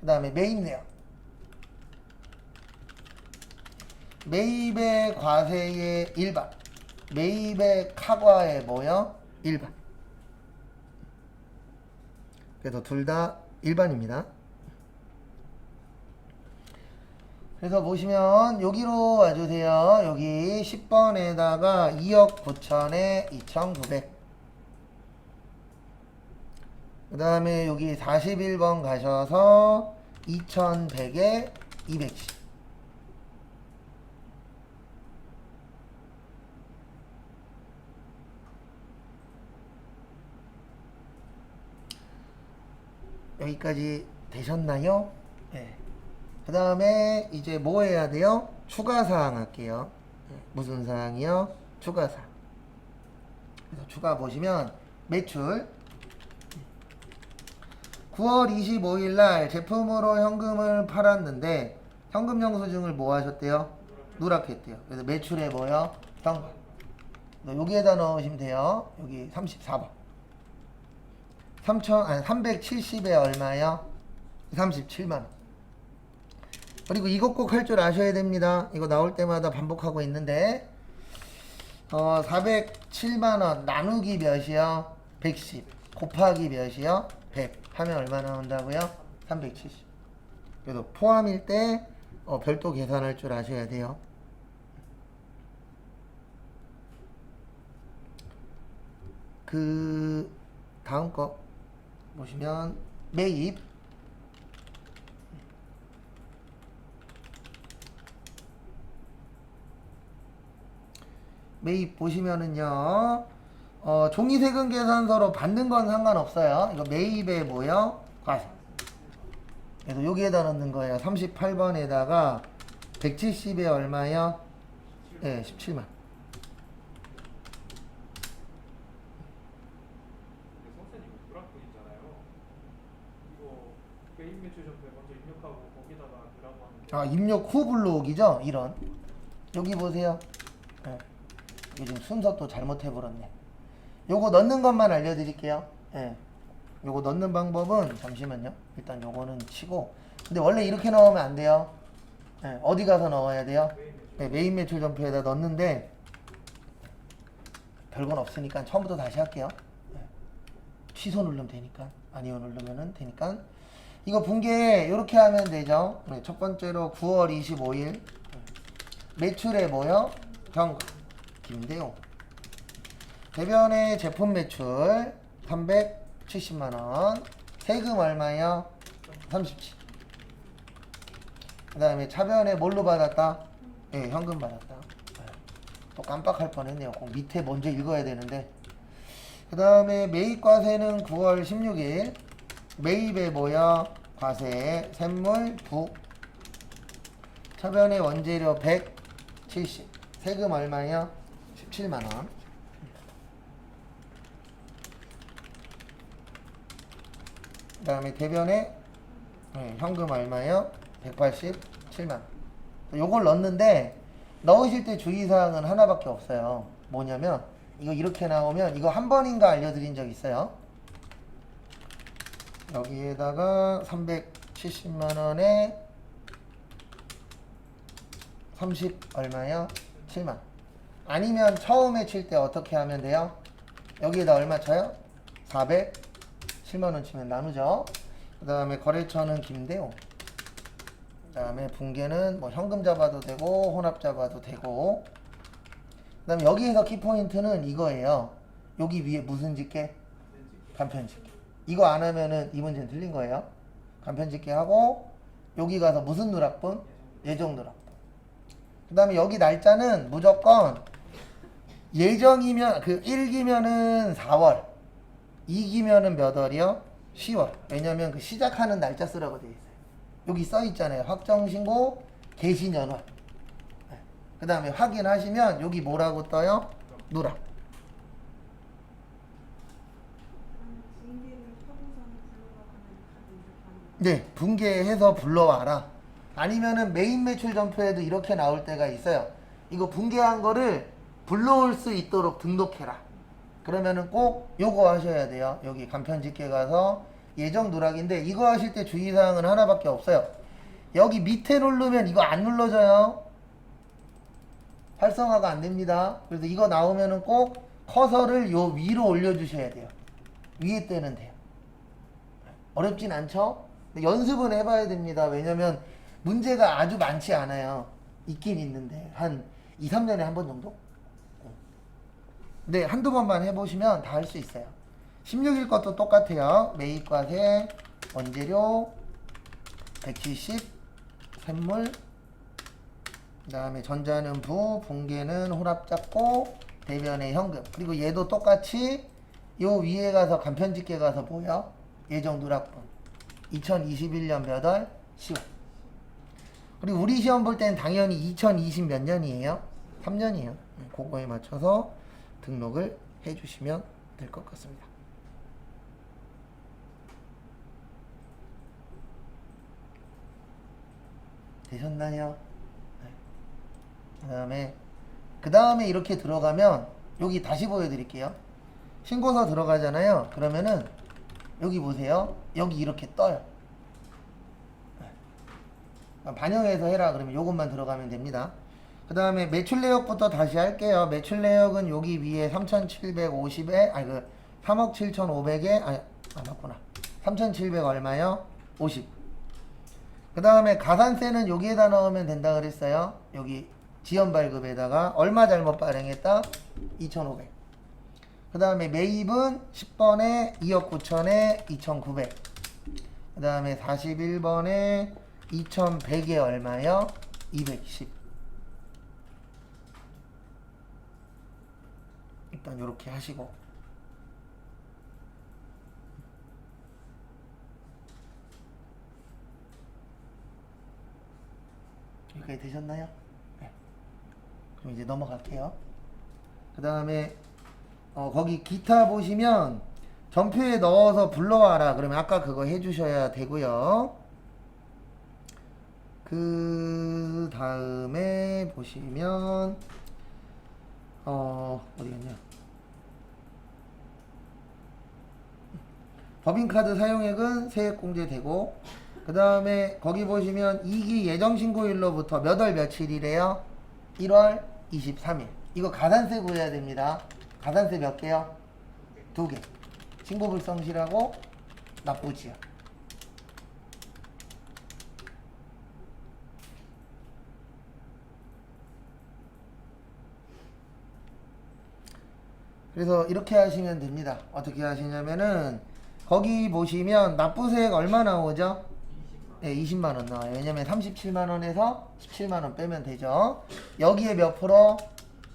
그 다음에 매입 내역. 매입의 과세의 일반, 매입의 카과의 뭐요? 일반. 그래서 둘 다 일반입니다. 그래서 보시면 여기로 와주세요. 여기 10번에다가 2억 9천에 2,900. 그 다음에 여기 41번 가셔서 2,100에 210. 여기까지 되셨나요? 네. 그 다음에 이제 뭐 해야 돼요? 추가사항 할게요. 네. 무슨 사항이요? 추가사항. 그래서 추가 보시면 매출 9월 25일 날 제품으로 현금을 팔았는데 현금 영수증을 뭐 하셨대요? 누락했대요. 그래서 매출에 뭐요? 현금. 여기에다 넣으시면 돼요. 여기 34번. 370에 얼마요? 37만원. 그리고 이것 꼭 할 줄 아셔야 됩니다. 이거 나올 때마다 반복하고 있는데 407만원 나누기 몇이요? 110 곱하기 몇이요? 100 하면 얼마 나온다고요? 370. 그래서 포함일 때 별도 계산할 줄 아셔야 돼요. 그 다음 거 보시면 매입 보시면은요 종이 세금 계산서로 받는 건 상관없어요. 이거 매입에 뭐요? 과세. 그래서 여기에다 넣는 거예요. 38번에다가 170에 얼마요? 네, 17만. 근데 선생님 이거 누락분이잖아요. 이거 개인 매출 전부에 먼저 입력하고 거기다가 넣으라고 하는데. 아, 입력 후 블록이죠? 이런. 여기 보세요. 네. 요즘 순서 또 잘못해버렸네. 요거 넣는 것만 알려드릴게요. 예. 요거 넣는 방법은 잠시만요. 일단 요거는 치고. 근데 원래 이렇게 넣으면 안 돼요. 예. 어디 가서 넣어야 돼요? 네, 메인 매출 전표에다 넣는데 별건 없으니까 처음부터 다시 할게요. 예. 취소 누르면 되니까. 아니요 누르면은 되니까. 이거 분계 이렇게 하면 되죠. 네, 첫 번째로 9월 25일 매출에 뭐요? 경과 김대용. 대변의 제품 매출 370만원. 세금 얼마요? 37. 그 다음에 차변에 뭘로 받았다? 예, 현금 받았다. 또 깜빡할 뻔했네요. 꼭 밑에 먼저 읽어야 되는데. 그 다음에 매입과세는 9월 16일. 매입에 뭐야? 과세, 샘물, 부. 차변의 원재료 170. 세금 얼마요? 17만원. 그 다음에 대변에 현금 얼마요? 187만. 요걸 넣는데 넣으실 때 주의사항은 하나밖에 없어요. 뭐냐면 이거 이렇게 나오면 이거 한 번인가 알려드린 적 있어요. 여기에다가 370만원에 30 얼마요? 7만. 아니면 처음에 칠 때 어떻게 하면 돼요? 여기에다 얼마 쳐요? 407만원 치면 나누죠. 그 다음에 거래처는 김대용. 그 다음에 분계는 뭐 현금 잡아도 되고 혼합 잡아도 되고. 그 다음에 여기에서 키포인트는 이거예요. 여기 위에 무슨 집계? 간편집계. 이거 안 하면은 이 문제는 틀린 거예요. 간편집계 하고 여기 가서 무슨 누락분? 예정 누락분. 그 다음에 여기 날짜는 무조건 예정이면 그 1기면은 4월 2기면은 몇 월이요? 10월. 왜냐면 그 시작하는 날짜 쓰라고 되어 있어요. 여기 써 있잖아요. 확정신고 개시년월. 그 다음에 확인하시면 여기 뭐라고 떠요? 누락. 네, 분계해서 불러와라. 아니면은 메인 매출 전표에도 이렇게 나올 때가 있어요. 이거 분계한 거를 불러올 수 있도록 등록해라. 그러면은 꼭 요거 하셔야 돼요. 여기 간편집계 가서 예정 누락인데 이거 하실 때 주의사항은 하나밖에 없어요. 여기 밑에 누르면 이거 안 눌러져요. 활성화가 안 됩니다. 그래서 이거 나오면은 꼭 커서를 요 위로 올려주셔야 돼요. 위에 때는 돼요. 어렵진 않죠? 근데 연습은 해봐야 됩니다. 왜냐면 문제가 아주 많지 않아요. 있긴 있는데 한 2, 3년에 한 번 정도? 네, 한두 번만 해보시면 다 할 수 있어요. 16일 것도 똑같아요. 매입과세, 원재료, 170, 샘물, 그 다음에 전자는 부, 분계는 혼합 잡고, 대변의 현금. 그리고 얘도 똑같이 요 위에 가서 간편집계 가서 뭐야? 예정 누락분. 2021년 몇 월? 10월. 그리고 우리 시험 볼 때는 당연히 2020 몇 년이에요? 3년이에요. 그거에 맞춰서 등록을 해주시면 될 것 같습니다. 되셨나요? 네. 그 다음에 이렇게 들어가면 여기 다시 보여드릴게요. 신고서 들어가잖아요. 그러면은 여기 보세요. 여기 이렇게 떠요. 반영해서 해라 그러면 요것만 들어가면 됩니다. 그 그 다음에 매출 내역부터 다시 할게요. 매출 내역은 여기 위에 3,750에, 아니 그 3억 7,500에, 아니, 안 맞구나. 3,700 얼마요? 50. 그 다음에 가산세는 여기에다 넣으면 된다 그랬어요. 여기 지연 발급에다가 얼마 잘못 발행했다? 2,500. 그 다음에 매입은 10번에 2억 9천에 2,900. 그 다음에 41번에 2,100에 얼마요? 210. 일단 요렇게 하시고 여기까지 되셨나요? 네. 그럼 이제 넘어갈게요. 그 다음에 거기 기타 보시면 전표에 넣어서 불러와라 그러면 아까 그거 해주셔야 되고요. 그 다음에 보시면 어디갔냐, 법인카드 사용액은 세액공제 되고, 그 다음에 거기 보시면 2기 예정신고일로부터 몇 월 며칠이래요? 1월 23일. 이거 가산세 구해야 됩니다. 가산세 몇 개요? 2개. 신고불성실하고 납부지연. 그래서 이렇게 하시면 됩니다. 어떻게 하시냐면은 거기 보시면 납부세액 얼마 나오죠? 20만. 네, 20만 원 나와요. 왜냐면 37만 원에서 17만 원 빼면 되죠. 여기에 몇 프로?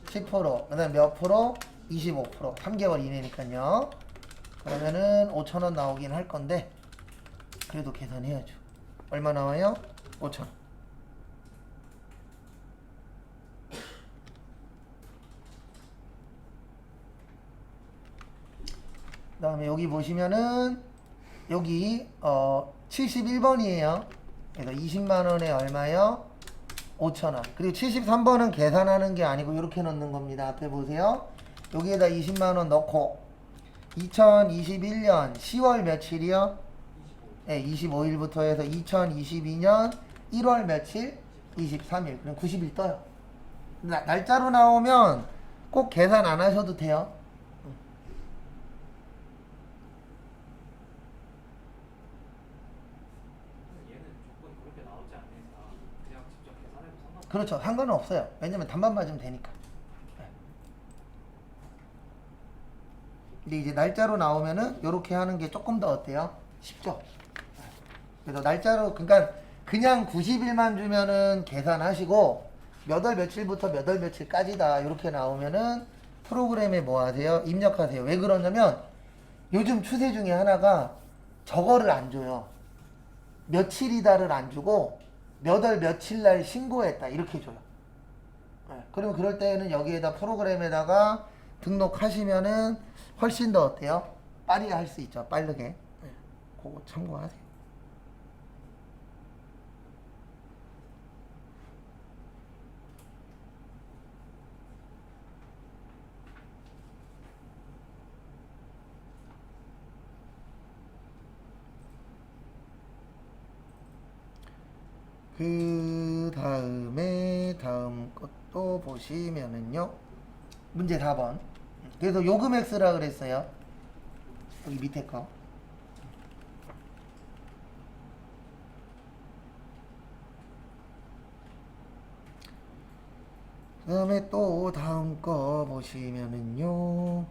10%. 그다음 몇 프로? 25%. 3개월 이내니까요. 그러면은 5천 원 나오긴 할 건데 그래도 계산해야죠. 얼마 나와요? 5천 원. 그 다음에 여기 보시면은 여기 71번이에요. 그래서 20만원에 얼마요? 5천원. 그리고 73번은 계산하는 게 아니고 이렇게 넣는 겁니다. 앞에 보세요. 여기에다 20만원 넣고 2021년 10월 며칠이요? 25일. 네, 25일부터 해서 2022년 1월 며칠? 23일. 그럼 90일 떠요. 날짜로 나오면 꼭 계산 안 하셔도 돼요. 얘는 조건이 그렇게 나오지 않는 이상 그냥 직접 계산해도 상관없어요. 그렇죠. 상관은 없어요. 왜냐면 단만 맞으면 되니까. 네. 근데 이제 날짜로 나오면은 요렇게 하는 게 조금 더 어때요? 쉽죠? 그래서 날짜로, 그러니까 그냥 90일만 주면은 계산하시고 몇 월 며칠부터 몇 월 며칠까지다 이렇게 나오면은 프로그램에 뭐 하세요? 입력하세요. 왜 그러냐면 요즘 추세 중에 하나가 저거를 안 줘요. 며칠이다를 안 주고 몇 월 며칠 날 신고했다 이렇게 줘요. 네. 그러면 그럴 때는 여기에다 프로그램에다가 등록하시면은 훨씬 더 어때요? 빠르게 할 수 있죠. 빠르게. 네. 그거 참고하세요. 그 다음에 다음 것도 보시면은요. 문제 4번. 그래서 요금 X라 그랬어요. 여기 밑에 거. 그 다음에 또 다음 거 보시면은요.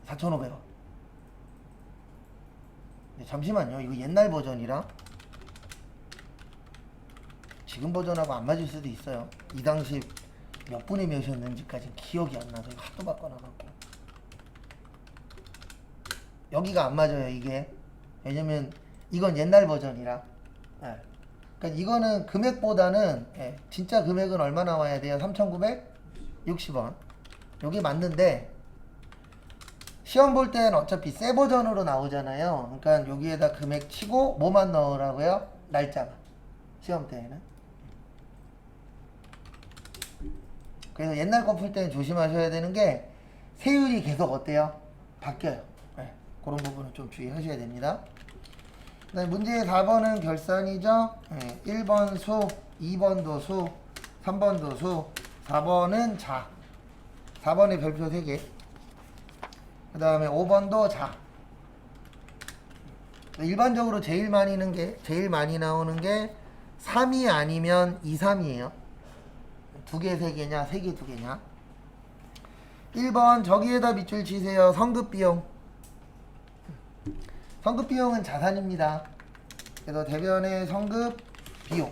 4,500원. 네, 잠시만요. 이거 옛날 버전이라 지금 버전하고 안 맞을 수도 있어요. 이 당시 몇 분의 몇이었는지까지 기억이 안 나서 이거 하도 바꿔놔갖고 여기가 안 맞아요. 이게 왜냐면 이건 옛날 버전이라. 네. 그러니까 이거는 금액보다는 진짜 금액은 얼마 나와야 돼요? 3,960원. 여기 맞는데 시험 볼 때는 어차피 새 버전으로 나오잖아요. 그러니까 여기에다 금액 치고 뭐만 넣으라고요? 날짜만. 시험 때에는. 그래서 옛날 거 풀 때는 조심하셔야 되는 게 세율이 계속 어때요? 바뀌어요. 네, 그런 부분은 좀 주의하셔야 됩니다. 네, 문제 4번은 결산이죠. 네, 1번 수, 2번도 수, 3번도 수, 4번은 자. 4번의 별표 3개. 그 다음에 5번도 자. 일반적으로 제일 많이 나오는 게 3이 아니면 2, 3이에요. 2개, 3개냐, 3개, 2개냐. 1번 저기에다 밑줄 치세요. 성급비용. 성급비용은 자산입니다. 그래서 대변의 성급비용.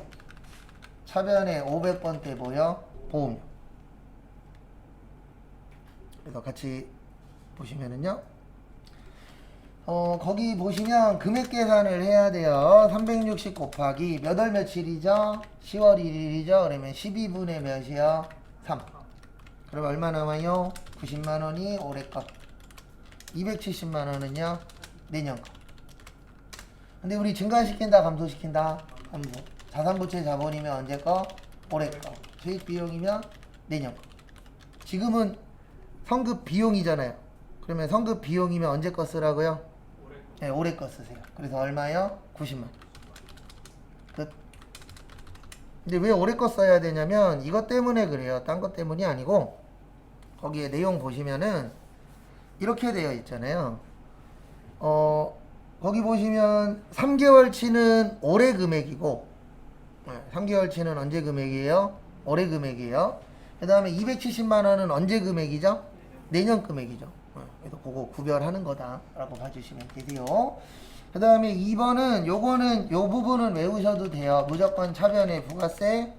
차변의 500번대 뭐요? 보험료. 그래서 같이 보시면은요. 거기 보시면 금액 계산을 해야 돼요. 360 곱하기 몇 월 며칠이죠? 10월 1일이죠. 그러면 12분의 몇이요? 3. 그럼 얼마 남아요? 90만원이 올해 거. 270만원은요? 내년 거. 근데 우리 증가시킨다, 감소시킨다? 감소. 자산부채 자본이면 언제 거? 올해 거. 수익 비용이면 내년 거. 지금은 성급 비용이잖아요. 그러면 성급 비용이면 언제 거 쓰라고요? 네, 올해 거 쓰세요. 그래서 얼마요? 90만. 끝. 근데 왜 올해 거 써야 되냐면 이것 때문에 그래요. 딴 것 때문이 아니고 거기에 내용 보시면은 이렇게 되어 있잖아요. 거기 보시면 3개월치는 올해 금액이고 3개월치는 언제 금액이에요? 올해 금액이에요. 그 다음에 270만원은 언제 금액이죠? 내년 금액이죠. 그래서 그거 구별하는 거다라고 봐주시면 되세요. 그 다음에 2번은 요거는 요 부분은 외우셔도 돼요. 무조건 차변에 부가세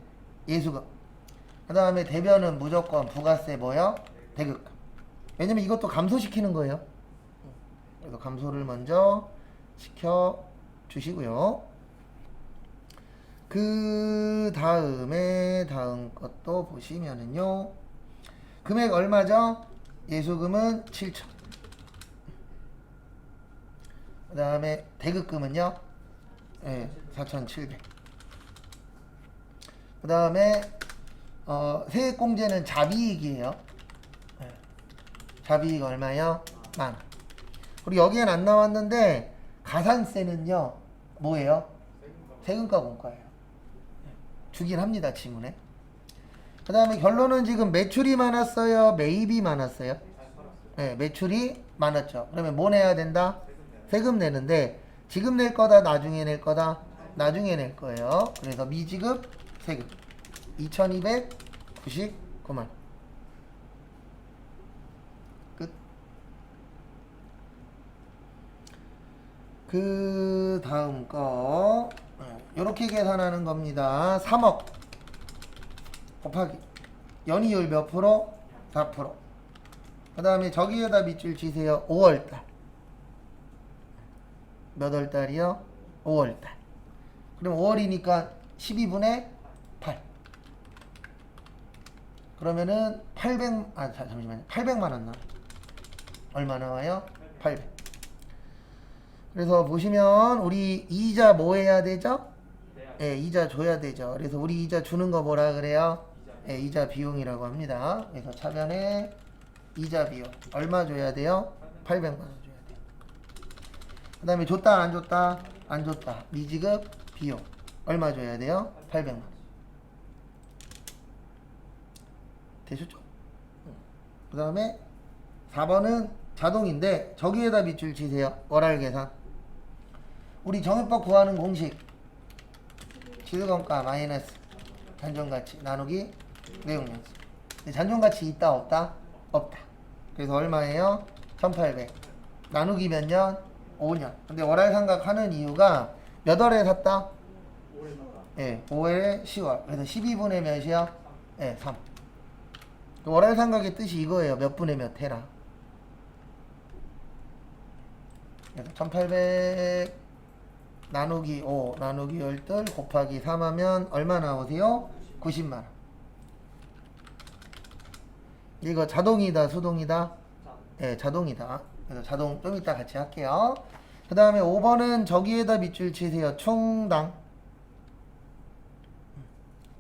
예수금. 그 다음에 대변은 무조건 부가세 뭐요? 대급금. 왜냐면 이것도 감소시키는 거예요. 그래서 감소를 먼저 시켜 주시고요. 그 다음에 다음 것도 보시면은요. 금액 얼마죠? 예수금은 7천. 그 다음에 대급금은요? 네, 4,700. 그 다음에 세액공제는 자비익이에요. 네. 자비익 얼마요? 10,000원. 그리고 여기엔 안 나왔는데 가산세는요? 뭐예요? 세금과 공과예요. 네. 주긴 합니다. 지문에. 그 다음에 결론은 지금 매출이 많았어요? 매입이 많았어요? 네, 매출이 많았죠. 그러면 뭐 내야 된다? 세금 내는데 지금 낼 거다? 나중에 낼 거다? 나중에 낼 거예요. 그래서 미지급 세금 2,299만. 끝. 그 다음 거 이렇게 계산하는 겁니다. 3억 곱하기 연이율 몇 프로? 4%. 그 다음에 저기에다 밑줄 치세요. 5월달. 몇 월달이요? 5월달. 그럼 5월이니까 12분의 8. 그러면은 800만 원 나와요. 얼마 나와요? 800. 그래서 보시면 우리 이자 뭐 해야 되죠? 예, 이자 줘야 되죠. 그래서 우리 이자 주는 거 뭐라 그래요? 예, 이자 비용이라고 합니다. 그래서 차변에 이자 비용 얼마 줘야 돼요? 800만 원 줘야 돼요. 그 다음에 줬다 안 줬다? 안 줬다. 미지급 비용 얼마 줘야 돼요? 800만 원. 되셨죠? 그 다음에 4번은 자동인데 저기에다 밑줄 치세요. 월할 계산. 우리 정액법 구하는 공식 지수검가 마이너스 잔존가치 나누기 내용연수. 잔존가치 있다 없다? 없다. 그래서 얼마예요? 1800 나누기 몇 년? 5년. 근데 월할상각 하는 이유가 몇 월에 샀다? 예, 5월에 10월. 그래서 12분의 몇이야? 예, 3. 월할상각의 뜻이 이거예요. 몇 분의 몇 해라. 그래서 1800 나누기 5 나누기 12 곱하기 3 하면 얼마 나오세요? 90만원. 이거 자동이다 수동이다? 네, 자동이다. 그래서 자동 좀 이따 같이 할게요. 그 다음에 5번은 저기에다 밑줄 치세요. 총당.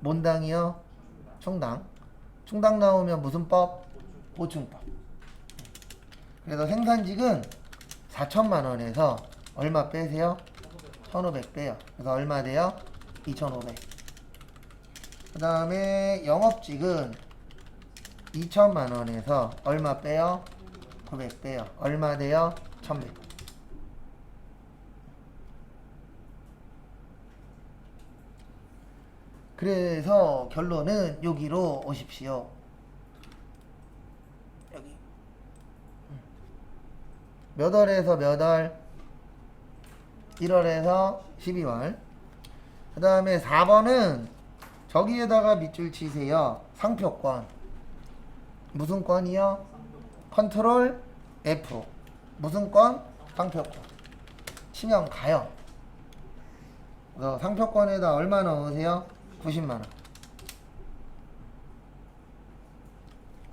뭔 당이요? 총당. 총당 나오면 무슨 법? 보충법. 그래서 생산직은 4천만원에서 얼마 빼세요? 1500 빼요. 그래서 얼마 돼요? 2500. 그 다음에 영업직은 2천만 원에서 얼마 빼요? 900 빼요. 얼마 돼요? 1100. 그래서 결론은 여기로 오십시오. 여기 몇 월에서 몇 월? 1월에서 12월. 그 다음에 4번은 저기에다가 밑줄 치세요. 상표권. 무슨 권이요? 컨트롤 F. 무슨 권? 상표권. 치면 가요. 그래서 상표권에다 얼마 넣으세요? 90만원.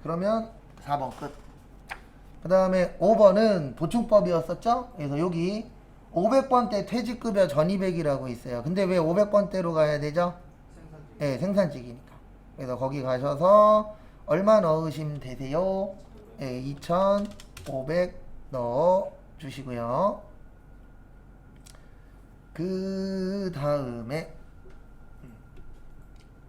그러면 4번 끝. 그 다음에 5번은 보충법이었었죠? 그래서 여기 500번대 퇴직급여 전입액이라고 있어요. 근데 왜 500번대로 가야 되죠? 네, 생산직이니까. 그래서 거기 가셔서 얼마 넣으시면 되세요? 네, 2,500 넣어 주시고요. 그 다음에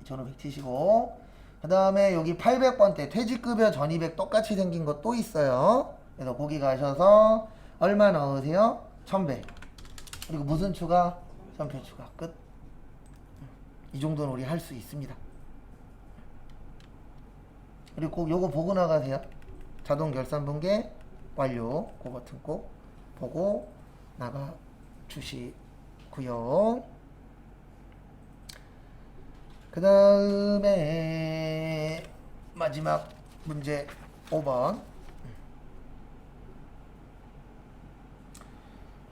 2,500 치시고, 그 다음에 여기 800번대 퇴직급여 전입액 똑같이 생긴 거 또 있어요. 그래서 거기 가셔서 얼마 넣으세요? 1,100. 그리고 무슨 추가? 선표 추가. 끝. 이 정도는 우리 할 수 있습니다. 그리고 꼭 요거 보고 나가세요. 자동 결산 분계 완료. 그 버튼 꼭 보고 나가 주시고요. 그 다음에 마지막 문제 5번.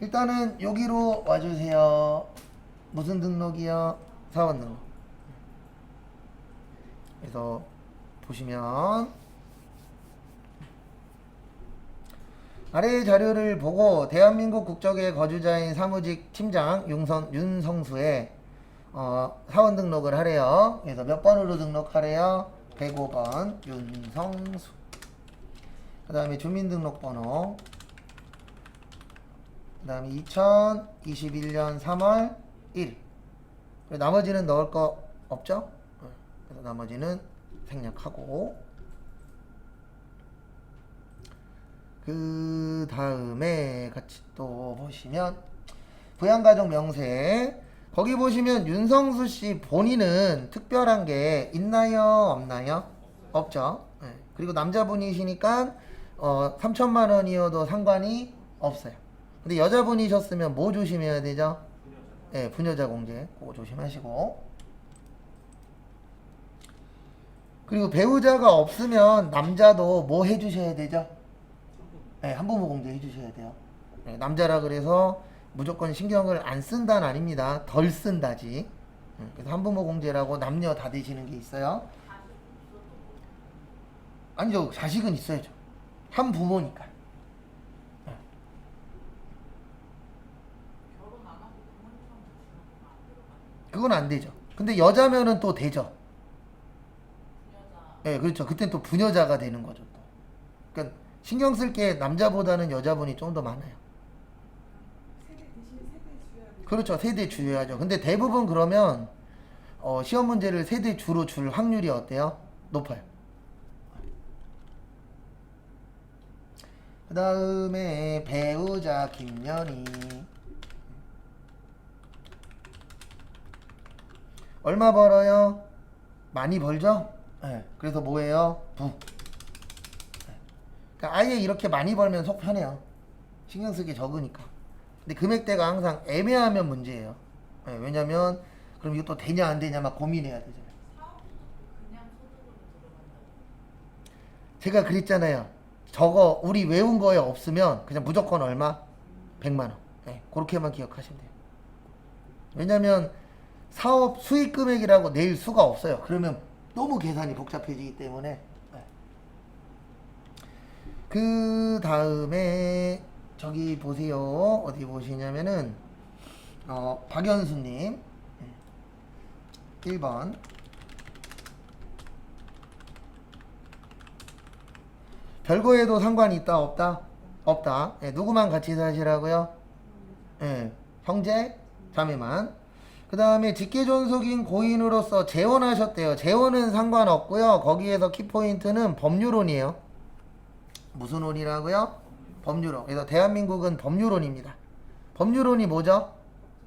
일단은 여기로 와주세요. 무슨 등록이요? 사원 등록. 그래서 보시면 아래의 자료를 보고 대한민국 국적의 거주자인 사무직 팀장 윤성수의 사원 등록을 하래요. 그래서 몇 번으로 등록하래요? 105번 윤성수. 그 다음에 주민등록번호. 그 다음에 2021년 3월 1. 나머지는 넣을 거 없죠? 그래서 나머지는 생략하고, 그 다음에 같이 또 보시면 부양가족 명세, 거기 보시면 윤성수 씨 본인은 특별한 게 있나요? 없나요? 없죠. 네. 그리고 남자분이시니까 3천만 원이어도 상관이 없어요. 근데 여자분이셨으면 뭐 조심해야 되죠? 네, 부녀자 공제 그거 조심하시고, 그리고 배우자가 없으면 남자도 뭐 해주셔야 되죠? 네, 한부모 공제 해주셔야 돼요. 네, 남자라 그래서 무조건 신경을 안 쓴다는 아닙니다. 덜 쓴다지. 그래서 한부모 공제라고 남녀 다 되시는 게 있어요. 아니죠, 자식은 있어야죠. 한 부모니까. 네. 그건 안 되죠. 근데 여자면은 또 되죠. 예, 네, 그렇죠. 그땐 또 부녀자가 되는 거죠. 또. 그러니까 신경 쓸 게 남자보다는 여자분이 좀 더 많아요. 세대 대신 세대 주여야 돼. 그렇죠. 세대 주여야죠. 근데 대부분 그러면 시험 문제를 세대 주로 줄 확률이 어때요? 높아요. 그 다음에 배우자 김연희. 얼마 벌어요? 많이 벌죠? 네. 그래서 뭐예요? 부. 네. 그러니까 아예 이렇게 많이 벌면 속 편해요. 신경 쓸 게 적으니까. 근데 금액대가 항상 애매하면 문제예요. 네. 왜냐면 그럼 이것도 되냐 안 되냐 막 고민해야 되잖아요. 제가 그랬잖아요. 저거 우리 외운 거에 없으면 그냥 무조건 얼마? 100만 원. 네. 그렇게만 기억하시면 돼요. 왜냐면 사업 수익 금액이라고 낼 수가 없어요. 그러면 너무 계산이 복잡해지기 때문에. 네. 그 다음에 저기 보세요. 어디 보시냐면은 박연수님 1번. 별거에도 상관이 있다 없다? 없다. 네, 누구만 같이 사시라고요? 네. 형제? 자매만. 그 다음에 직계존속인 고인으로서 재혼하셨대요. 재혼은 상관없고요. 거기에서 키포인트는 법률혼이에요. 무슨 혼이라고요? 법률혼. 그래서 대한민국은 법률혼입니다. 법률혼이 뭐죠?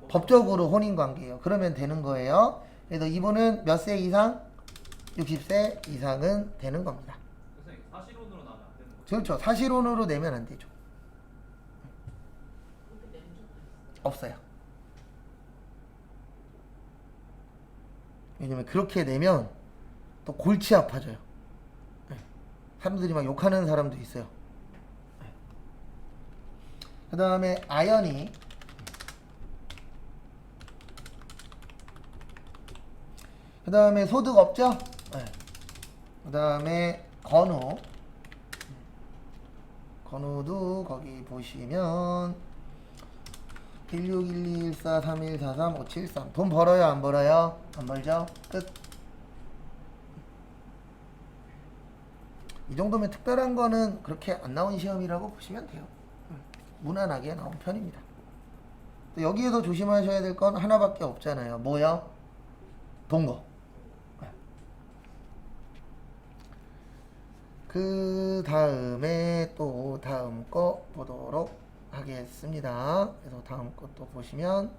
법적으로 혼인관계예요. 그러면 되는 거예요. 그래서 이분은 몇 세 이상? 60세 이상은 되는 겁니다. 선생님 사실혼으로 나면 안 되는 거죠? 그렇죠. 사실혼으로 내면 안 되죠. 없어요. 왜냐면 그렇게 내면 또 골치 아파져요. 네. 사람들이 막 욕하는 사람도 있어요. 네. 그 다음에 아연이. 그 다음에 소득 없죠? 네. 그 다음에 건우. 건우도 거기 보시면 161214314353. 돈 벌어요 안 벌어요? 안 벌죠? 끝. 이 정도면 특별한 거는 그렇게 안 나온 시험이라고 보시면 돼요. 무난하게 나온 편입니다. 또 여기에서 조심하셔야 될 건 하나밖에 없잖아요. 뭐요? 동거. 그 다음에 또 다음 거 보도록 하겠습니다. 그래서 다음 것도 보시면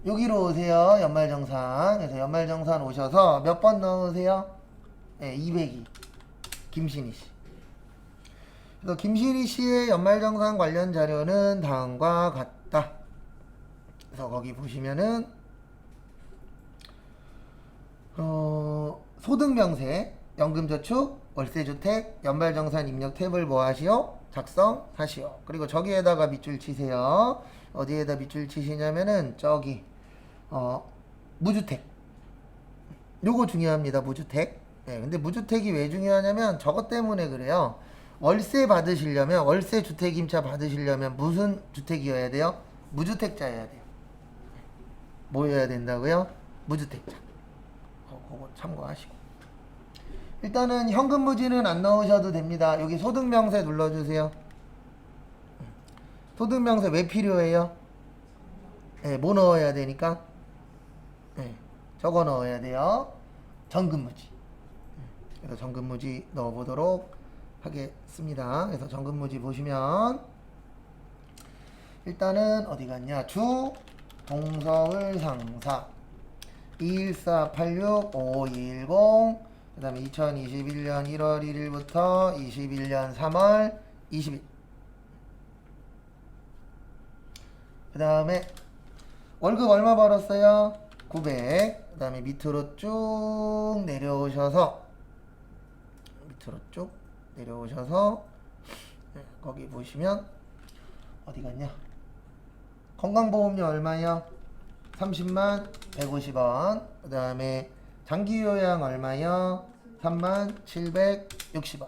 여기로 오세요. 연말정산. 그래서 연말정산 오셔서 몇 번 넣으세요? 네, 202. 김신희 씨. 그래서 김신희 씨의 연말정산 관련 자료는 다음과 같다. 그래서 거기 보시면은 소득명세, 연금저축, 월세주택, 연말정산 입력 탭을 뭐 하시오? 작성하시오. 그리고 저기에다가 밑줄 치세요. 어디에다 밑줄 치시냐면은 저기 무주택. 요거 중요합니다. 무주택. 네, 근데 무주택이 왜 중요하냐면 저것 때문에 그래요. 월세 받으시려면 월세 주택임차 받으시려면 무슨 주택이어야 돼요? 무주택자여야 돼요. 뭐여야 된다고요? 무주택자. 그거 참고하시고. 일단은 현금 무지는 안 넣으셔도 됩니다. 여기 소득명세 눌러주세요. 소득명세 왜 필요해요? 네, 뭐 넣어야 되니까? 네, 저거 넣어야 돼요. 정금무지. 그래서 정금무지 넣어보도록 하겠습니다. 그래서 정금무지 보시면 일단은 어디 갔냐? 주 동서울 상사 21486-510. 그 다음에 2021년 1월 1일부터 21년 3월 20일. 그 다음에 월급 얼마 벌었어요? 900. 그 다음에 밑으로 쭉 내려오셔서 거기 보시면 어디 갔냐? 건강보험료 얼마요? 30만 150원. 그 다음에 장기요양 얼마요? 3만 760원.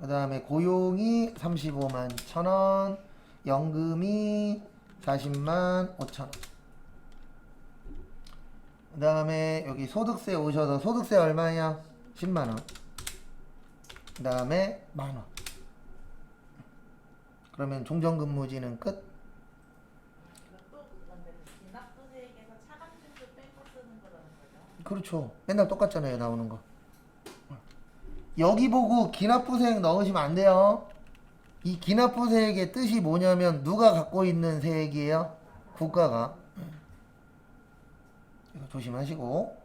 그 다음에 고용이 35만 1000원. 연금이 40만 5천원. 그 다음에 여기 소득세 오셔서 소득세 얼마야? 10만원. 그 다음에 만원. 그러면 종전근무지는 끝. 그렇죠. 맨날 똑같잖아요. 나오는 거. 여기 보고 기납부세액 넣으시면 안 돼요. 이 기납부세액의 뜻이 뭐냐면 누가 갖고 있는 세액이에요? 국가가. 이거 조심하시고.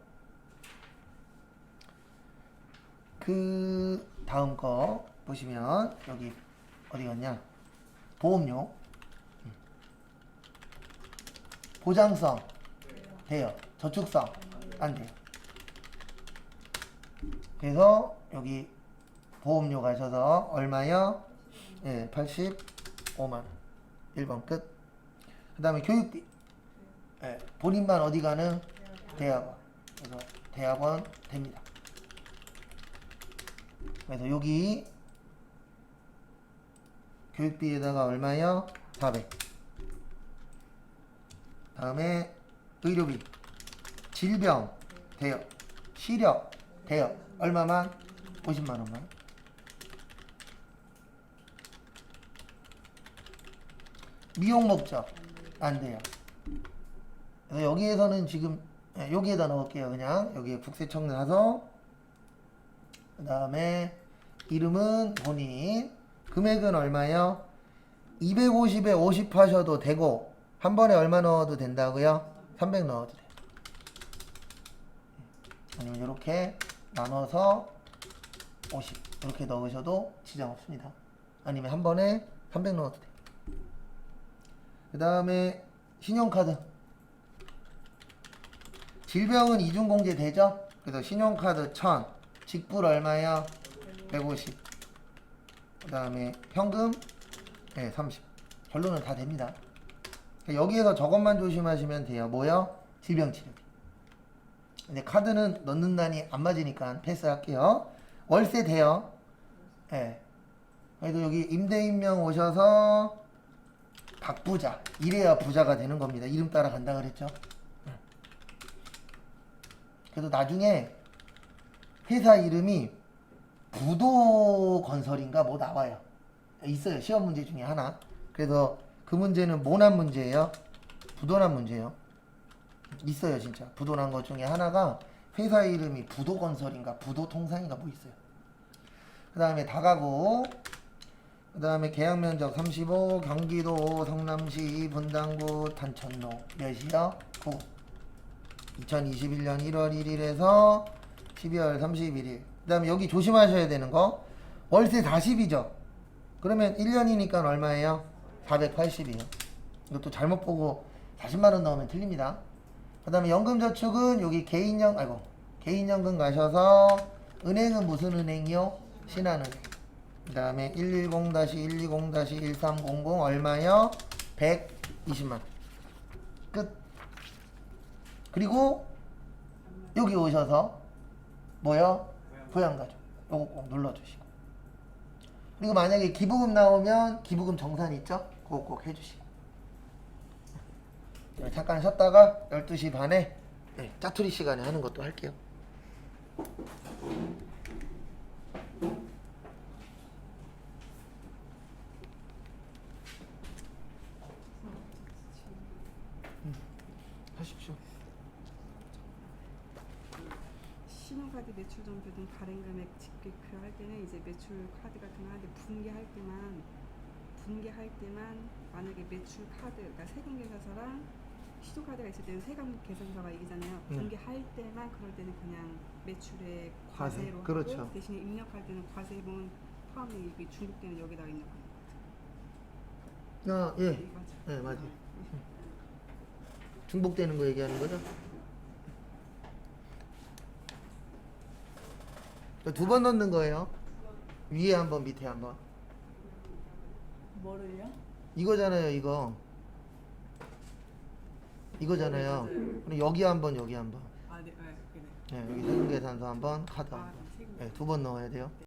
그 다음 거 보시면 여기 어디 갔냐? 보험료. 보장성 돼요. 저축성 안 돼요. 그래서 여기 보험료 가셔서 얼마요? 예, 85만원. 1번 끝. 그 다음에 교육비. 예, 본인만 어디 가는? 대학원. 그래서 대학원 됩니다. 그래서 여기 교육비에다가 얼마요? 400. 다음에 의료비. 질병 돼요. 시력 돼요. 얼마만? 50만원만. 미용 목적 안 돼요. 그래서 여기에서는 지금 여기에다 넣을게요. 그냥 여기에 국세청 나서 그 다음에 이름은 본인, 금액은 얼마요? 250에 50 하셔도 되고 한 번에 얼마 넣어도 된다고요? 300 넣어도 돼요. 아니면 이렇게 나눠서 50 이렇게 넣으셔도 지장 없습니다. 아니면 한 번에 300 넣어도 돼요. 그 다음에 신용카드. 질병은 이중공제 되죠? 그래서 신용카드 1000, 직불 얼마야? 150. 그 다음에 현금 30. 결론은 다 됩니다. 여기에서 저것만 조심하시면 돼요. 뭐요? 질병치료비. 근데 카드는 넣는다니 안 맞으니까 패스할게요. 월세 돼요. 그래도 여기 임대인명 오셔서 박부자. 이래야 부자가 되는 겁니다. 이름 따라 간다 그랬죠? 그래도 나중에 회사 이름이 부도건설인가 뭐 나와요. 있어요. 시험 문제 중에 하나. 그래서 그 문제는 뭐 난 문제예요? 부도난 문제예요. 있어요 진짜. 부도난 것 중에 하나가 회사 이름이 부도건설인가 부도통상인가 뭐 있어요. 그 다음에 다가구. 그 다음에 계약면적 35, 경기도 성남시 분당구 단천로 몇이요? 9. 2021년 1월 1일에서 12월 31일. 그 다음에 여기 조심하셔야 되는 거 월세 40이죠. 그러면 1년이니까 얼마예요? 480이에요. 이것도 잘못 보고 40만원 넣으면 틀립니다. 그 다음에 연금저축은 여기 개인연금 가셔서 은행은 무슨 은행이요? 신한은행. 그 다음에 110-120-1300 얼마요? 120만. 끝. 그리고 여기 오셔서 뭐요? 부양가족. 요거 꼭 눌러주시고. 그리고 만약에 기부금 나오면 기부금 정산 있죠? 그거 꼭 해주시고. 잠깐 쉬었다가 12시 반에 짜투리 시간에 하는 것도 할게요. 하십시오. 신용카드 매출 전표 등 발행 금액 직결할 때는 이제 매출 카드 같은 거 하는데 분기할 때만 만약에 매출 카드, 그러니까 세금 계산서랑 시도카드가 있을 때는 세금 계산서가 이기잖아요. 분기할 때만 그럴 때는 그냥 매출의 과세로 그렇죠. 하고 대신에 입력할 때는 과세분 포함이 여기 중복되는 여기다가 입력하는 거. 예. 네, 맞아요. 중복되는 거 얘기하는 거죠? 두 번 넣는 거예요. 위에 한 번, 밑에 한 번. 뭐를요? 이거잖아요, 이거. 이거잖아요. 네, 맞아요. 그럼 여기 한 번, 여기 한 번. 아, 네, 네, 네. 여기 세금계산서 한 번, 카드 한 아, 번. 세금. 두 번 넣어야 돼요.